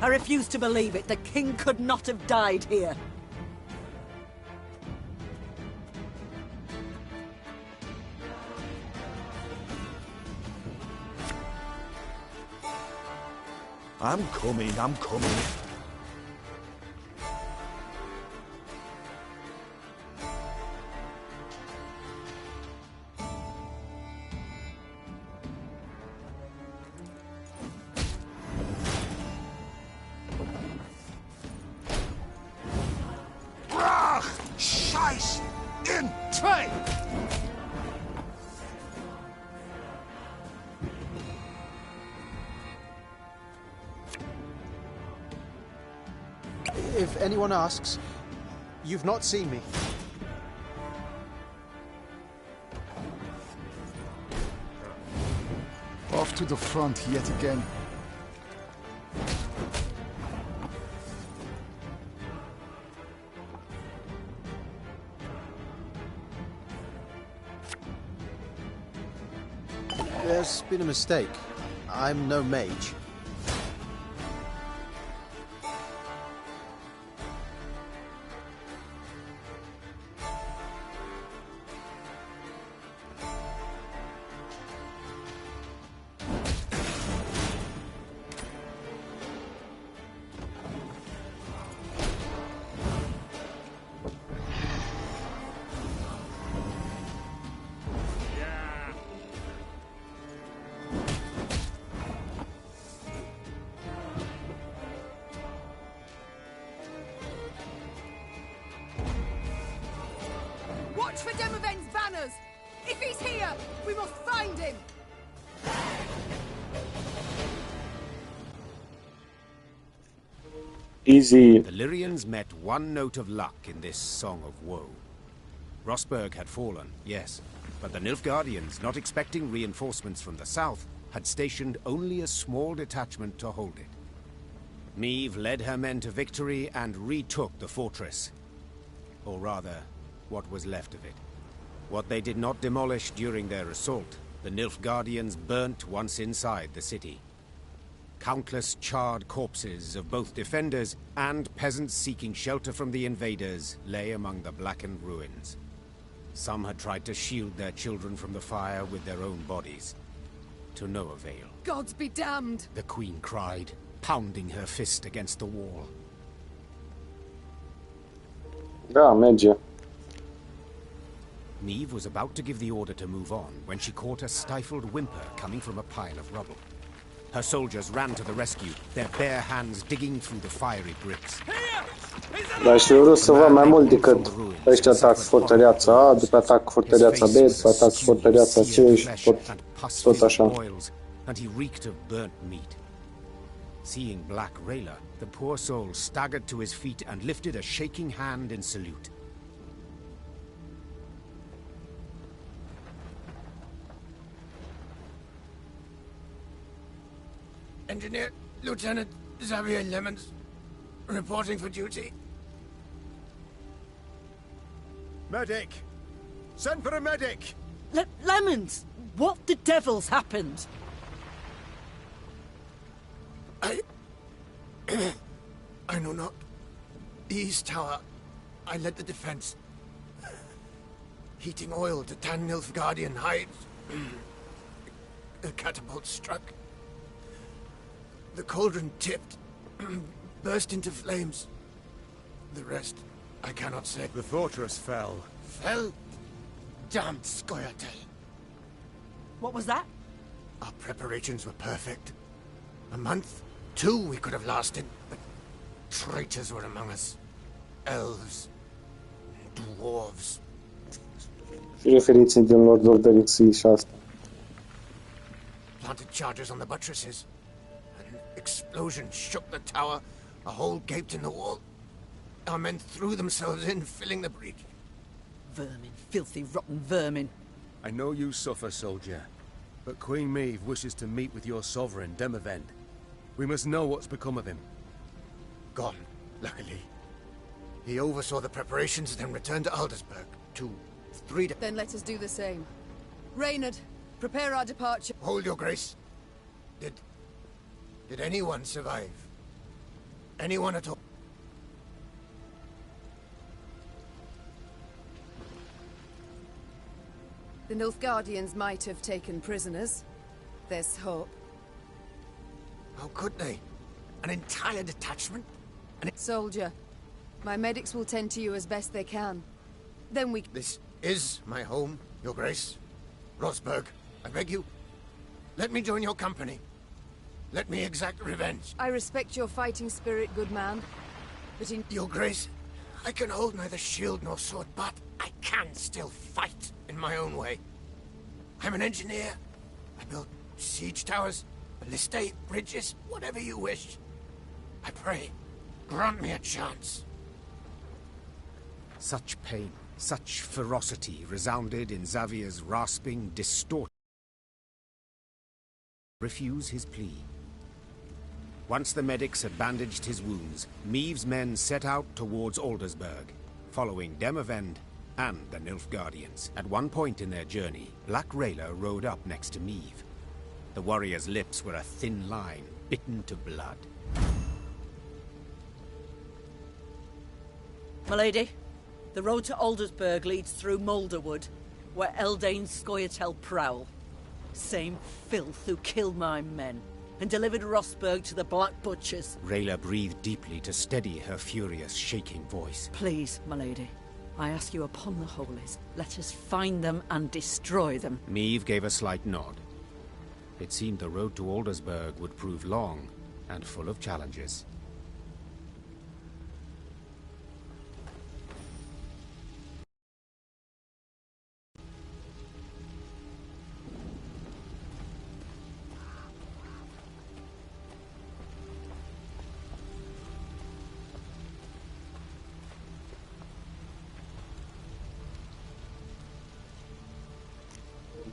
I refuse to believe it. The king could not have died here. I'm coming, I'm coming. Brach! Scheiß! In! Train! If anyone asks, you've not seen me. Off to the front yet again. There's been a mistake. I'm no mage. Watch for Demoven's banners! If he's here, we must find him! Easy. The Lyrians met one note of luck in this song of woe. Rosberg had fallen, yes, but the Nilfgaardians, not expecting reinforcements from the south, had stationed only a small detachment to hold it. Meve led her men to victory and retook the fortress. Or rather, what was left of it. What they did not demolish during their assault, the Nilfgaardians burnt once inside the city. Countless charred corpses of both defenders and peasants seeking shelter from the invaders lay among the blackened ruins. Some had tried to shield their children from the fire with their own bodies. To no avail. Gods be damned! The Queen cried, pounding her fist against the wall. Da, merge. Meve was about to give the order to move on when she caught a stifled whimper coming from a pile of rubble. Her soldiers ran to the rescue, their bare hands digging through the fiery bricks. Dar și vreau să văd mai mult decât ăștia atac fortăreața A, după atac fortăreața B, după atac fortăreața C și tot așa. And he reeked of burnt meat. Seeing Black Rayla, the poor soul staggered to his feet and lifted a shaking hand in salute. Engineer Lieutenant Xavier Lemons, reporting for duty. Medic! Send for a medic! Lemons! What the devil's happened? I know not. The East Tower. I led the defense. Heating oil to tan Nilfgaardian hides. A catapult struck. The cauldron tipped, burst into flames. The rest, I cannot say. The fortress fell. Fell? Damned Scoia'tael. What was that? Our preparations were perfect. A month, 2 we could have lasted, but traitors were among us. Elves, dwarves. Și referiți din Lord of the Rings și asta. Planted charges on the buttresses. Explosion shook the tower, a hole gaped in the wall. Our men threw themselves in, filling the breach. Vermin, filthy, rotten vermin. I know you suffer, soldier, but Queen Meve wishes to meet with your sovereign, Demavend. We must know what's become of him. Gone, luckily. He oversaw the preparations, then returned to Aldersburg. 2, 3 days. Then let us do the same. Reynard, prepare our departure. Hold your grace. Did anyone survive? Anyone at all? The Nilfgaardians might have taken prisoners. There's hope. How could they? An entire detachment? Soldier, my medics will tend to you as best they can. Then we... This is my home, your grace. Rosberg, I beg you. Let me join your company. Let me exact revenge. I respect your fighting spirit, good man. But in... Your grace, I can hold neither shield nor sword, but I can still fight in my own way. I'm an engineer. I build siege towers, ballistae, bridges, whatever you wish. I pray, grant me a chance. Such pain, such ferocity resounded in Xavier's rasping, distorted... refuse his plea. Once the medics had bandaged his wounds, Meve's men set out towards Aldersburg, following Demavend and the Nilfgaardians. At one point in their journey, Black Rayla rode up next to Meve. The warrior's lips were a thin line, bitten to blood. Milady, the road to Aldersburg leads through Moulderwood, where Eldane's Scoia'tael prowl. Same filth who killed my men and delivered Rosberg to the Black Butchers. Rayla breathed deeply to steady her furious, shaking voice. Please, milady, I ask you upon the holies, let us find them and destroy them. Meve gave a slight nod. It seemed the road to Aldersburg would prove long and full of challenges.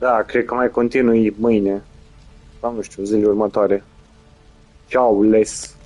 Da, cred că mai continui mâine. Sau nu știu, zilele următoare. Ciao, les.